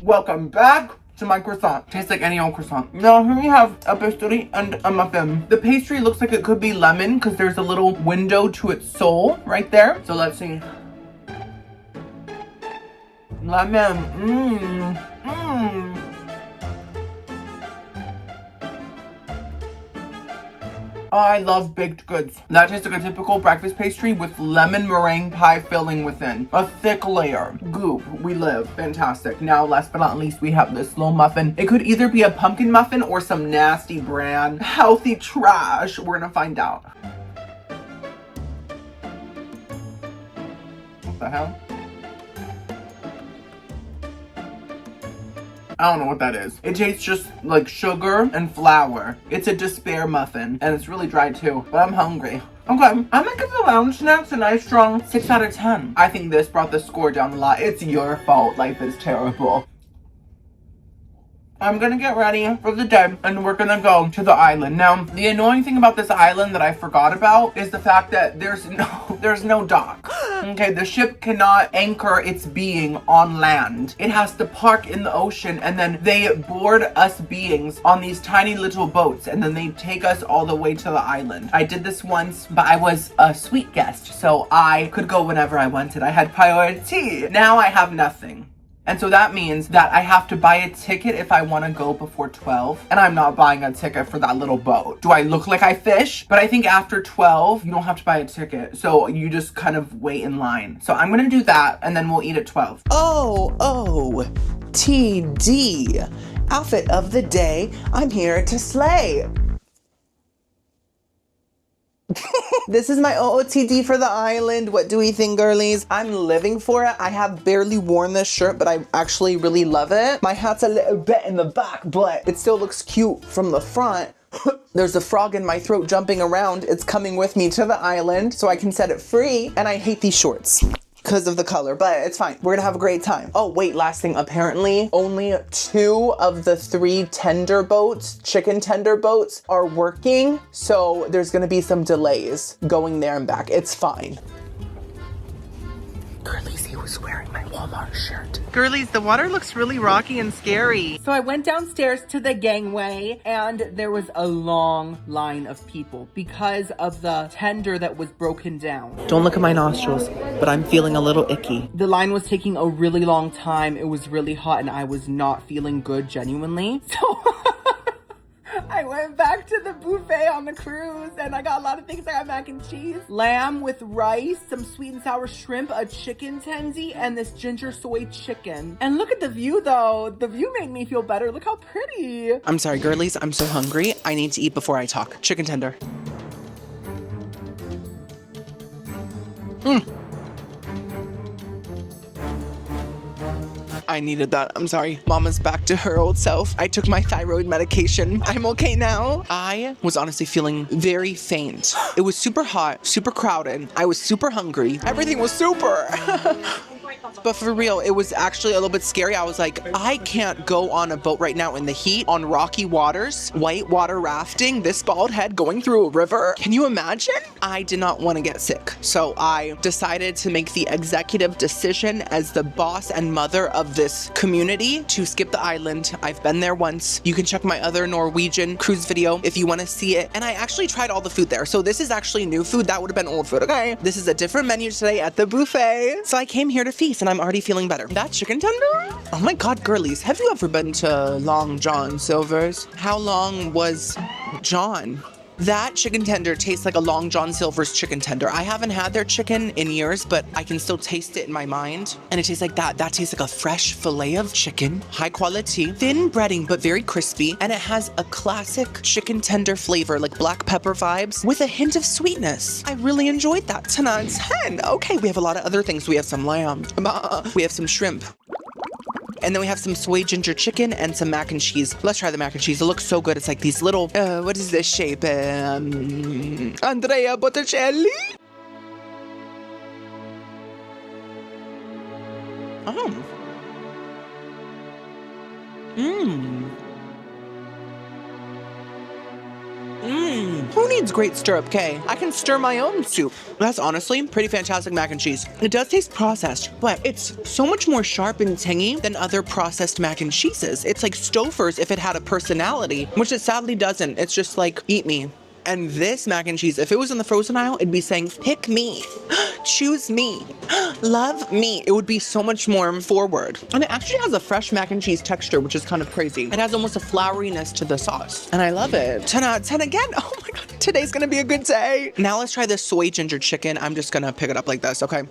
Welcome back to my croissant. Tastes like any old croissant. Now here we have a pastry and a muffin. The pastry looks like it could be lemon because there's a little window to its sole right there. So let's see. Lemon. I love baked goods. That tastes like a typical breakfast pastry with lemon meringue pie filling within. A thick layer. Goop. We live. Fantastic. Now, last but not least, we have this little muffin. It could either be a pumpkin muffin or some nasty brand healthy trash. We're gonna find out. What the hell? I don't know what that is. It tastes just like sugar and flour. It's a despair muffin, and it's really dry too, but I'm hungry. Okay, I'm gonna give the lounge snacks a nice strong 6 out of 10. I think this brought the score down a lot. It's your fault. Life is terrible. I'm gonna get ready for the day and we're gonna go to the island. Now, the annoying thing about this island that I forgot about is the fact that there's no dock. Okay, the ship cannot anchor its being on land. It has to park in the ocean and then they board us beings on these tiny little boats and then they take us all the way to the island. I did this once, but I was a sweet guest, so I could go whenever I wanted. I had priority. Now I have nothing. And so that means that I have to buy a ticket if I want to go before 12. And I'm not buying a ticket for that little boat. Do I look like I fish? But I think after 12, you don't have to buy a ticket. So you just kind of wait in line. So I'm going to do that and then we'll eat at 12. Oh, TD. Outfit of the day. I'm here to slay. This is my OOTD for the island. What do we think, girlies? I'm living for it. I have barely worn this shirt, but I actually really love it. My hat's a little bit in the back, but it still looks cute from the front. There's a frog in my throat jumping around. It's coming with me to the island so I can set it free. And I hate these shorts because of the color, but it's fine. We're gonna have a great time. Oh, wait, last thing. Apparently, only 2 of the 3 tender boats, chicken tender boats, are working. So there's gonna be some delays going there and back. It's fine. Girlies, he was wearing my Walmart shirt. Girlies, the water looks really rocky and scary. So I went downstairs to the gangway and there was a long line of people because of the tender that was broken down. Don't look at my nostrils, but I'm feeling a little icky. The line was taking a really long time. It was really hot and I was not feeling good genuinely. So I went back to the buffet on the cruise and I got a lot of things. I got mac and cheese, lamb with rice, some sweet and sour shrimp, a chicken tenzi, and this ginger soy chicken. And look at the view though. The view made me feel better. Look how pretty. I'm sorry, girlies. I'm so hungry. I need to eat before I talk. Chicken tender. I needed that. I'm sorry. Mama's back to her old self. I took my thyroid medication. I'm okay now. I was honestly feeling very faint. It was super hot, super crowded. I was super hungry. Everything was super. But for real, it was actually a little bit scary. I was like, I can't go on a boat right now in the heat on rocky waters, white water rafting, this bald head going through a river. Can you imagine? I did not want to get sick. So I decided to make the executive decision as the boss and mother of this community to skip the island. I've been there once. You can check my other Norwegian cruise video if you want to see it. And I actually tried all the food there. So this is actually new food. That would have been old food, okay? This is a different menu today at the buffet. So I came here to feast and I'm already feeling better. That chicken tender? Oh my God, girlies. Have you ever been to Long John Silver's? How long was John? That chicken tender tastes like a Long John Silver's chicken tender. I haven't had their chicken in years, but I can still taste it in my mind. And it tastes like that. That tastes like a fresh fillet of chicken, high quality, thin breading, but very crispy. And it has a classic chicken tender flavor, like black pepper vibes with a hint of sweetness. I really enjoyed that. 10 out of 10. Okay, we have a lot of other things. We have some lamb. We have some shrimp. And then we have some soy ginger chicken and some mac and cheese. Let's try the mac and cheese. It looks so good. It's like these little, what is this shape? Andrea Botticelli? Oh. Who needs great stirrup K? I can stir my own soup. That's honestly pretty fantastic mac and cheese. It does taste processed, but it's so much more sharp and tangy than other processed mac and cheeses. It's like Stouffer's if it had a personality, which it sadly doesn't. It's just like, eat me. And this mac and cheese, if it was in the frozen aisle, it'd be saying, pick me, choose me, love me. It would be so much more forward. And it actually has a fresh mac and cheese texture, which is kind of crazy. It has almost a floweriness to the sauce. And I love it. 10 out of 10 again. Oh my God, today's gonna be a good day. Now let's try this soy ginger chicken. I'm just gonna pick it up like this, okay?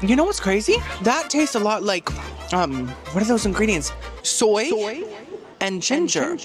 You know what's crazy? That tastes a lot like, what are those ingredients? Soy and ginger.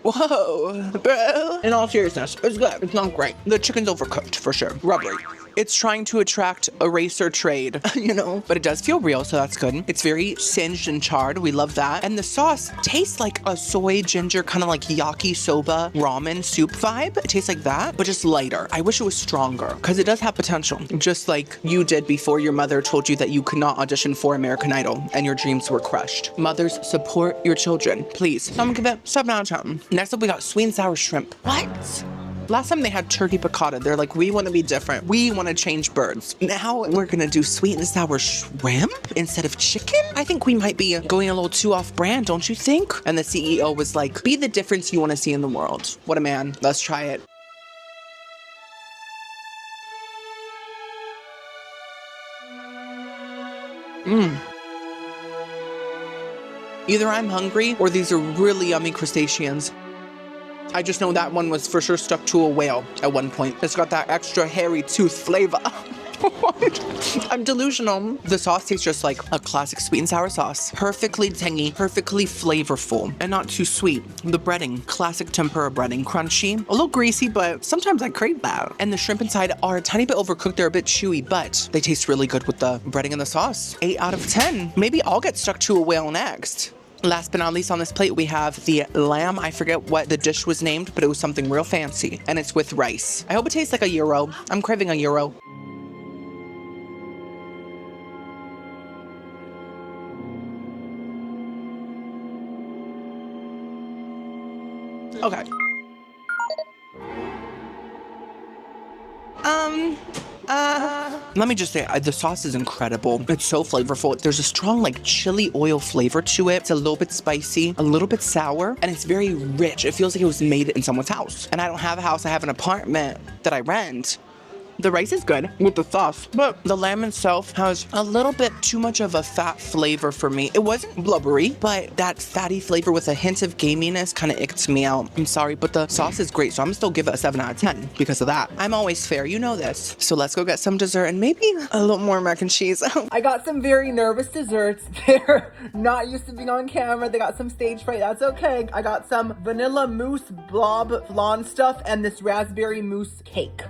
Whoa, bro. In all seriousness, it's good. It's not great. The chicken's overcooked for sure. Rubbery. It's trying to attract a racer trade, you know, but it does feel real, so that's good. It's very singed and charred. We love that. And the sauce tastes like a soy ginger, kind of like yakisoba ramen soup vibe. It tastes like that, but just lighter. I wish it was stronger because it does have potential, just like you did before your mother told you that you could not audition for American Idol and your dreams were crushed. Mothers, support your children, please. So I'm gonna give it 7 out of 10. Next up, we got sweet and sour shrimp. What? Last time they had turkey piccata. They're like, we want to be different. We want to change birds. Now we're gonna do sweet and sour shrimp instead of chicken. I think we might be going a little too off-brand, don't you think? And the CEO was like, be the difference you want to see in the world. What a man. Let's try it. Either I'm hungry or these are really yummy crustaceans. I just know that one was for sure stuck to a whale at one point. It's got that extra hairy tooth flavor. I'm delusional. The sauce tastes just like a classic sweet and sour sauce. Perfectly tangy, perfectly flavorful, and not too sweet. The breading, classic tempura breading. Crunchy, a little greasy, but sometimes I crave that. And the shrimp inside are a tiny bit overcooked. They're a bit chewy, but they taste really good with the breading and the sauce. 8 out of 10. Maybe I'll get stuck to a whale next. Last but not least on this plate, we have the lamb. I forget what the dish was named, but it was something real fancy. And it's with rice. I hope it tastes like a gyro. I'm craving a gyro. Okay. Let me just say, the sauce is incredible. It's so flavorful. There's a strong, like, chili oil flavor to it. It's a little bit spicy, a little bit sour, and it's very rich. It feels like it was made in someone's house. And I don't have a house. I have an apartment that I rent. The rice is good with the sauce, but the lamb itself has a little bit too much of a fat flavor for me. It wasn't blubbery, but that fatty flavor with a hint of gaminess kind of icked me out. I'm sorry, but the sauce is great, so I'm gonna still give it a 7 out of 10 because of that. I'm always fair, you know this. So let's go get some dessert and maybe a little more mac and cheese. I got some very nervous desserts. They're not used to being on camera. They got some stage fright. That's okay. I got some vanilla mousse blob flan stuff and this raspberry mousse cake.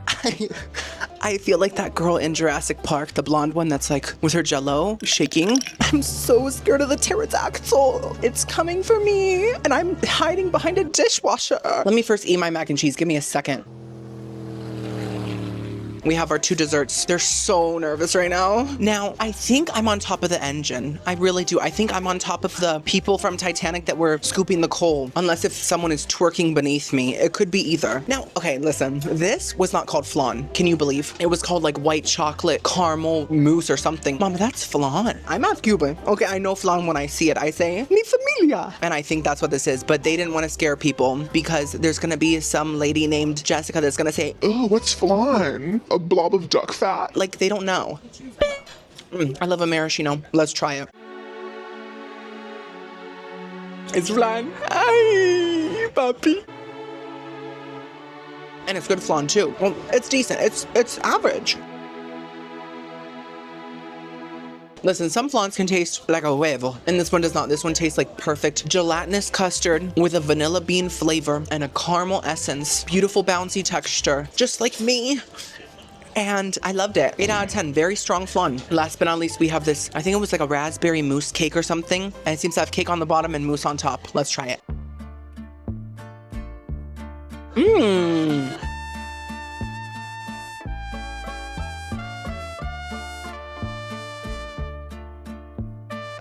I feel like that girl in Jurassic Park, the blonde one that's like with her jello shaking. I'm so scared of the pterodactyl. It's coming for me and I'm hiding behind a dishwasher. Let me first eat my mac and cheese. Give me a second. We have our 2 desserts. They're so nervous right now. Now, I think I'm on top of the engine. I really do. I think I'm on top of the people from Titanic that were scooping the coal. Unless if someone is twerking beneath me. It could be either. Now, okay, listen. This was not called flan. Can you believe? It was called like white chocolate caramel mousse or something. Mama, that's flan. I'm not Cuban. Okay, I know flan when I see it. I say, mi familia. And I think that's what this is. But they didn't want to scare people because there's going to be some lady named Jessica that's going to say, Oh, what's flan? A blob of duck fat? like they don't know. I love a maraschino. Let's try it. It's flan. Ay, papi. And it's good flan too. Well, it's decent. It's average. Listen, some flans can taste like a huevo, and this one does not. This one tastes like perfect gelatinous custard with a vanilla bean flavor and a caramel essence. Beautiful bouncy texture, just like me. And I loved it. 8 out of 10, very strong flan. Last but not least, we have this, I think it was like a raspberry mousse cake or something. And it seems to have cake on the bottom and mousse on top. Let's try it. Mmm.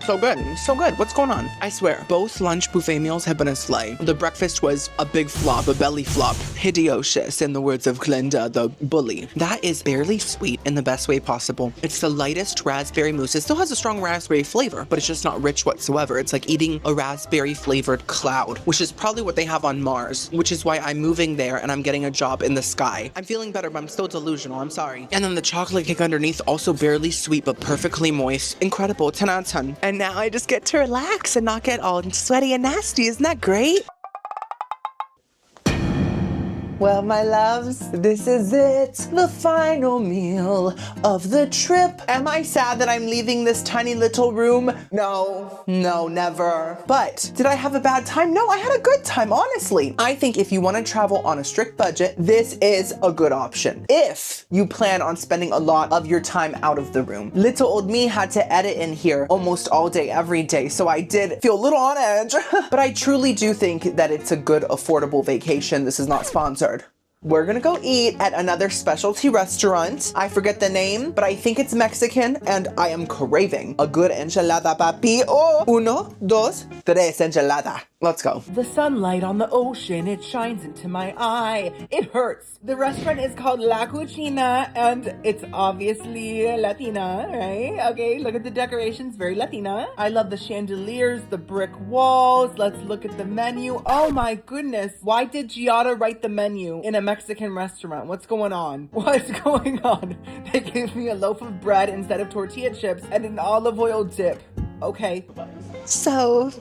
So good, so good. What's going on? I swear, both lunch buffet meals have been a slay. The breakfast was a big flop, a belly flop. Hideocious, in the words of Glinda, the bully. That is barely sweet in the best way possible. It's the lightest raspberry mousse. It still has a strong raspberry flavor, but it's just not rich whatsoever. It's like eating a raspberry flavored cloud, which is probably what they have on Mars, which is why I'm moving there and I'm getting a job in the sky. I'm feeling better, but I'm still delusional. I'm sorry. And then the chocolate cake underneath, also barely sweet, but perfectly moist. Incredible, 10 out of 10. And now I just get to relax and not get all sweaty and nasty. Isn't that great? Well, my loves, this is it, the final meal of the trip. Am I sad that I'm leaving this tiny little room? No, never. But did I have a bad time? No, I had a good time, honestly. I think if you want to travel on a strict budget, this is a good option. If you plan on spending a lot of your time out of the room. Little old me had to edit in here almost all day, every day, so I did feel a little on edge. But I truly do think that it's a good, affordable vacation. This is not sponsored. We're gonna go eat at another specialty restaurant. I forget the name, but I think it's Mexican, and I am craving a good enchilada, papi. Oh, 1, 2, 3 enchilada. Let's go. The sunlight on the ocean, it shines into my eye. It hurts. The restaurant is called La Cucina, and it's obviously Latina, right? Okay, look at the decorations, very Latina. I love the chandeliers, the brick walls. Let's look at the menu. Oh my goodness. Why did Giada write the menu in a Mexican restaurant? What's going on? What's going on? They gave me a loaf of bread instead of tortilla chips and an olive oil dip. Okay. So,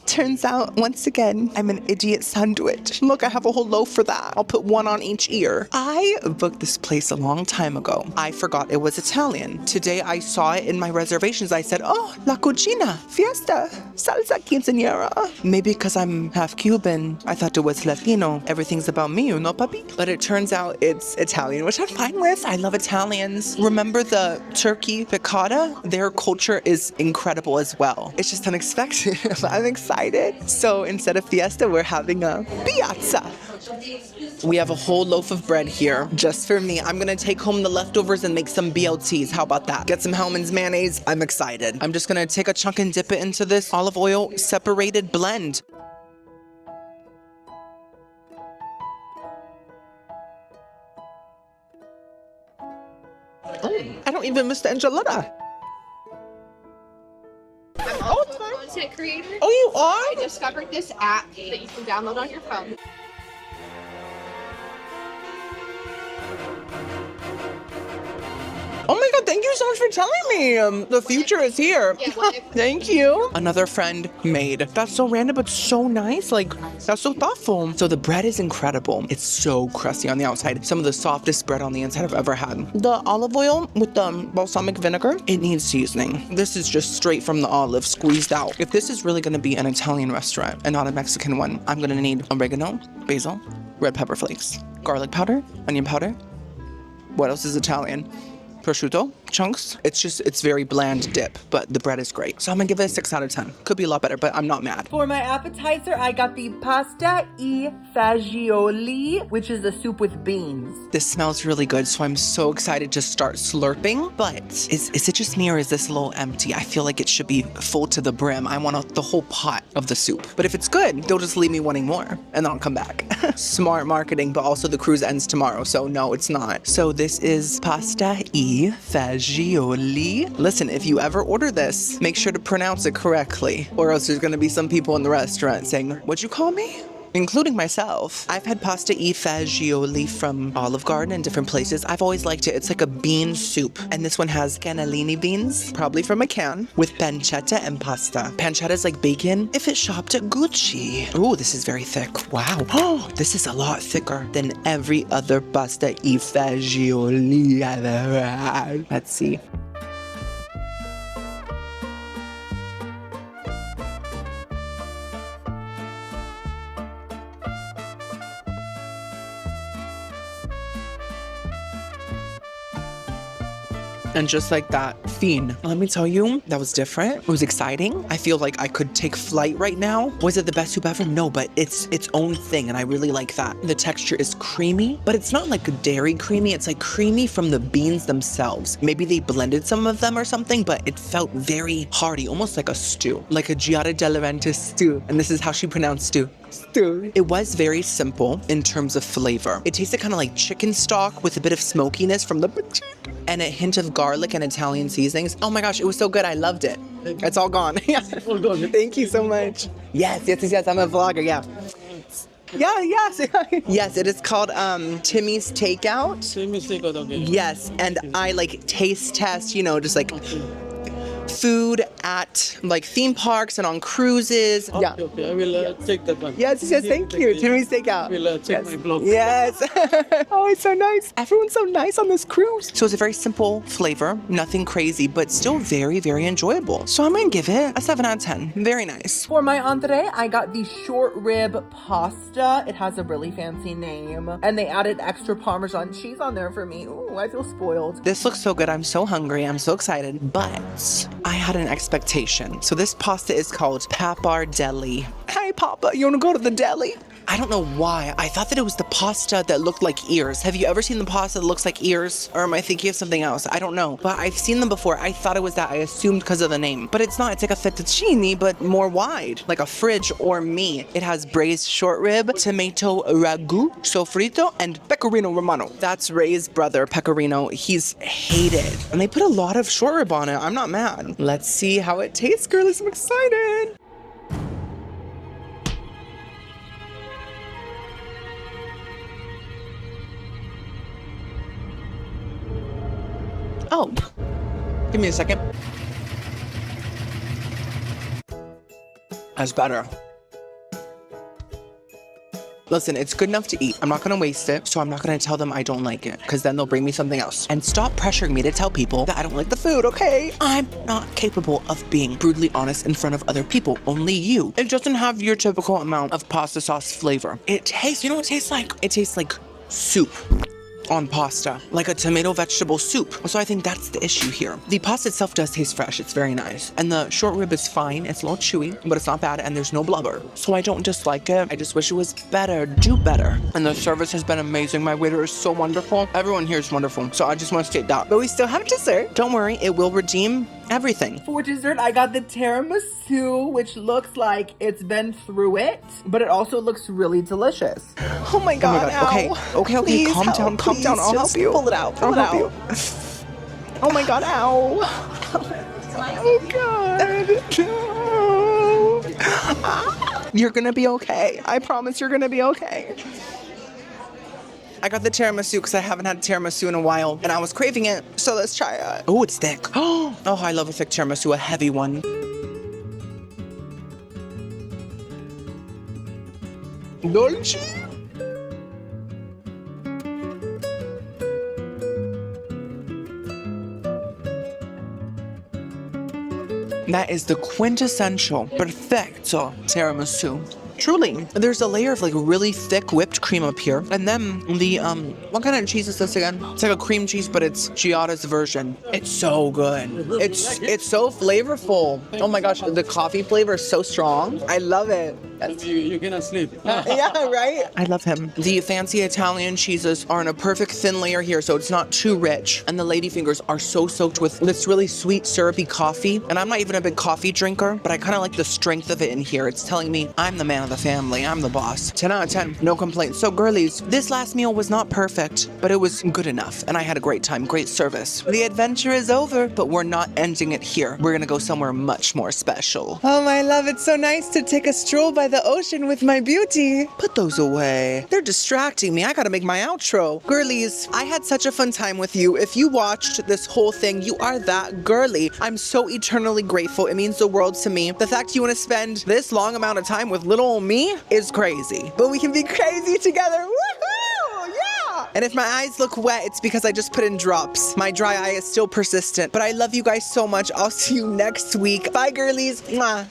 turns out, once again, I'm an idiot sandwich. Look, I have a whole loaf for that. I'll put one on each ear. I booked this place a long time ago. I forgot it was Italian. Today I saw it in my reservations. I said, oh, La Cucina, fiesta, salsa quinceañera. Maybe because I'm half Cuban, I thought it was Latino. Everything's about me, you know, papi? But it turns out it's Italian, which I'm fine with. I love Italians. Remember the turkey piccata? Their culture is incredible as well. It's just unexpected. I'm excited. So instead of fiesta, we're having a piazza. We have a whole loaf of bread here just for me. I'm gonna take home the leftovers and make some BLTs. How about that? Get some Hellmann's mayonnaise. I'm excited. I'm just gonna take a chunk and dip it into this olive oil separated blend. I don't even miss the enchilada. Content creator. Oh, you are? I discovered this app that you can download on your phone. Oh my God, thank you so much for telling me. The future is here. Thank you. Another friend made. That's so random, but so nice. Like, that's so thoughtful. So the bread is incredible. It's so crusty on the outside. Some of the softest bread on the inside I've ever had. The olive oil with the balsamic vinegar, it needs seasoning. This is just straight from the olive, squeezed out. If this is really gonna be an Italian restaurant and not a Mexican one, I'm gonna need oregano, basil, red pepper flakes, garlic powder, onion powder. What else is Italian? Prosciutto chunks. It's very bland dip, but the bread is great. So I'm gonna give it a 6 out of 10. Could be a lot better, but I'm not mad. For my appetizer, I got the pasta e fagioli, which is a soup with beans. This smells really good, so I'm so excited to start slurping. But is it just me or is this a little empty? I feel like it should be full to the brim. I want the whole pot of the soup. But if it's good, they'll just leave me wanting more, and then I'll come back. Smart marketing, but also the cruise ends tomorrow, so no, it's not. So this is pasta e fagioli. Listen, if you ever order this, make sure to pronounce it correctly, or else there's gonna be some people in the restaurant saying, what'd you call me? Including myself. I've had pasta e fagioli from Olive Garden and different places. I've always liked it. It's like a bean soup. And this one has cannellini beans, probably from a can, with pancetta and pasta. Pancetta is like bacon if it shopped at Gucci. Ooh, this is very thick. Wow. Oh, this is a lot thicker than every other pasta e fagioli I've ever had. Let's see. And just like that, fiend. Let me tell you, that was different. It was exciting. I feel like I could take flight right now. Was it the best soup ever? No, but it's its own thing, and I really like that. The texture is creamy, but it's not like a dairy creamy. It's like creamy from the beans themselves. Maybe they blended some of them or something, but it felt very hearty, almost like a stew, like a Giada De Laurentiis stew. And this is how she pronounced stew. Stew. It was very simple in terms of flavor. It tasted kind of like chicken stock with a bit of smokiness from the and a hint of garlic and Italian seasonings. Oh my gosh, it was so good. I loved it. It's all gone. Thank you so much. Yes. I'm a vlogger. Yeah. Yes. Yes, it is called Timmy's Takeout. Timmy's Takeout, okay. Yes, and I like taste test, just like food at like theme parks and on cruises. Okay, Yeah. okay, I will take that one. Yes, thank you. Timmy's Takeout. I will check my blog. Yes. Oh, it's so nice. Everyone's so nice on this cruise. So it's a very simple flavor, nothing crazy, but still very, very enjoyable. So I'm gonna give it a 7 out of 10. Very nice. For my entree, I got the short rib pasta. It has a really fancy name. And they added extra Parmesan cheese on there for me. Ooh, I feel spoiled. This looks so good. I'm so hungry. I'm so excited. But I had an expectation. So this pasta is called pappardelle. Hey, Papa, you wanna go to the deli? I don't know why. I thought that it was the pasta that looked like ears. Have you ever seen the pasta that looks like ears? Or am I thinking of something else? I don't know. But I've seen them before. I thought it was that. I assumed because of the name. But it's not. It's like a fettuccine, but more wide. Like a fridge or me. It has braised short rib, tomato ragu, sofrito, and pecorino romano. That's Ray's brother, Pecorino. He's hated. And they put a lot of short rib on it. I'm not mad. Let's see how it tastes, girlies. I'm excited. Oh, give me a second. That's better. Listen, it's good enough to eat. I'm not gonna waste it, so I'm not gonna tell them I don't like it, because then they'll bring me something else. And stop pressuring me to tell people that I don't like the food, okay? I'm not capable of being brutally honest in front of other people, only you. It doesn't have your typical amount of pasta sauce flavor. It tastes, you know what it tastes like? It tastes like soup on pasta, like a tomato vegetable soup. So I think that's the issue here. The pasta itself does taste fresh. It's very nice. And the short rib is fine. It's a little chewy, but it's not bad, and there's no blubber. So I don't dislike it. I just wish it was better. Do better. And the service has been amazing. My waiter is so wonderful. Everyone here is wonderful. So I just want to state that. But we still have dessert. Don't worry, it will redeem everything. For dessert, I got the tiramisu, which looks like it's been through it, but it also looks really delicious. Oh my god, Okay, okay, please calm help, down, please, I'll help just you. pull it out, pull it I'll help out. you. Oh my god, ow. Oh god. No. Ah. You're gonna be okay. I promise you're gonna be okay. I got the tiramisu because I haven't had tiramisu in a while, and I was craving it, so let's try it. Oh, it's thick. Oh, I love a thick tiramisu, a heavy one. Dolce. That is the quintessential perfecto tiramisu. Truly, there's a layer of like really thick whipped cream up here, and then the what kind of cheese is this again? It's like a cream cheese, but it's Giada's version. It's so good. It's so flavorful. Oh my gosh, the coffee flavor is so strong. I love it. You cannot sleep. Yeah, right? I love him. The fancy Italian cheeses are in a perfect thin layer here, so it's not too rich. And the ladyfingers are so soaked with this really sweet, syrupy coffee. And I'm not even a big coffee drinker, but I kind of like the strength of it in here. It's telling me I'm the man of the family. I'm the boss. 10 out of 10. No complaints. So girlies, this last meal was not perfect, but it was good enough. And I had a great time. Great service. The adventure is over, but we're not ending it here. We're gonna go somewhere much more special. Oh my love, it's so nice to take a stroll by the ocean with my beauty. Put those away. They're distracting me. I gotta make my outro. Girlies, I had such a fun time with you. If you watched this whole thing, you are that girly. I'm so eternally grateful. It means the world to me. The fact you want to spend this long amount of time with little old me is crazy. But we can be crazy together. Woohoo! Yeah! And if my eyes look wet, it's because I just put in drops. My dry eye is still persistent. But I love you guys so much. I'll see you next week. Bye, girlies. Mwah.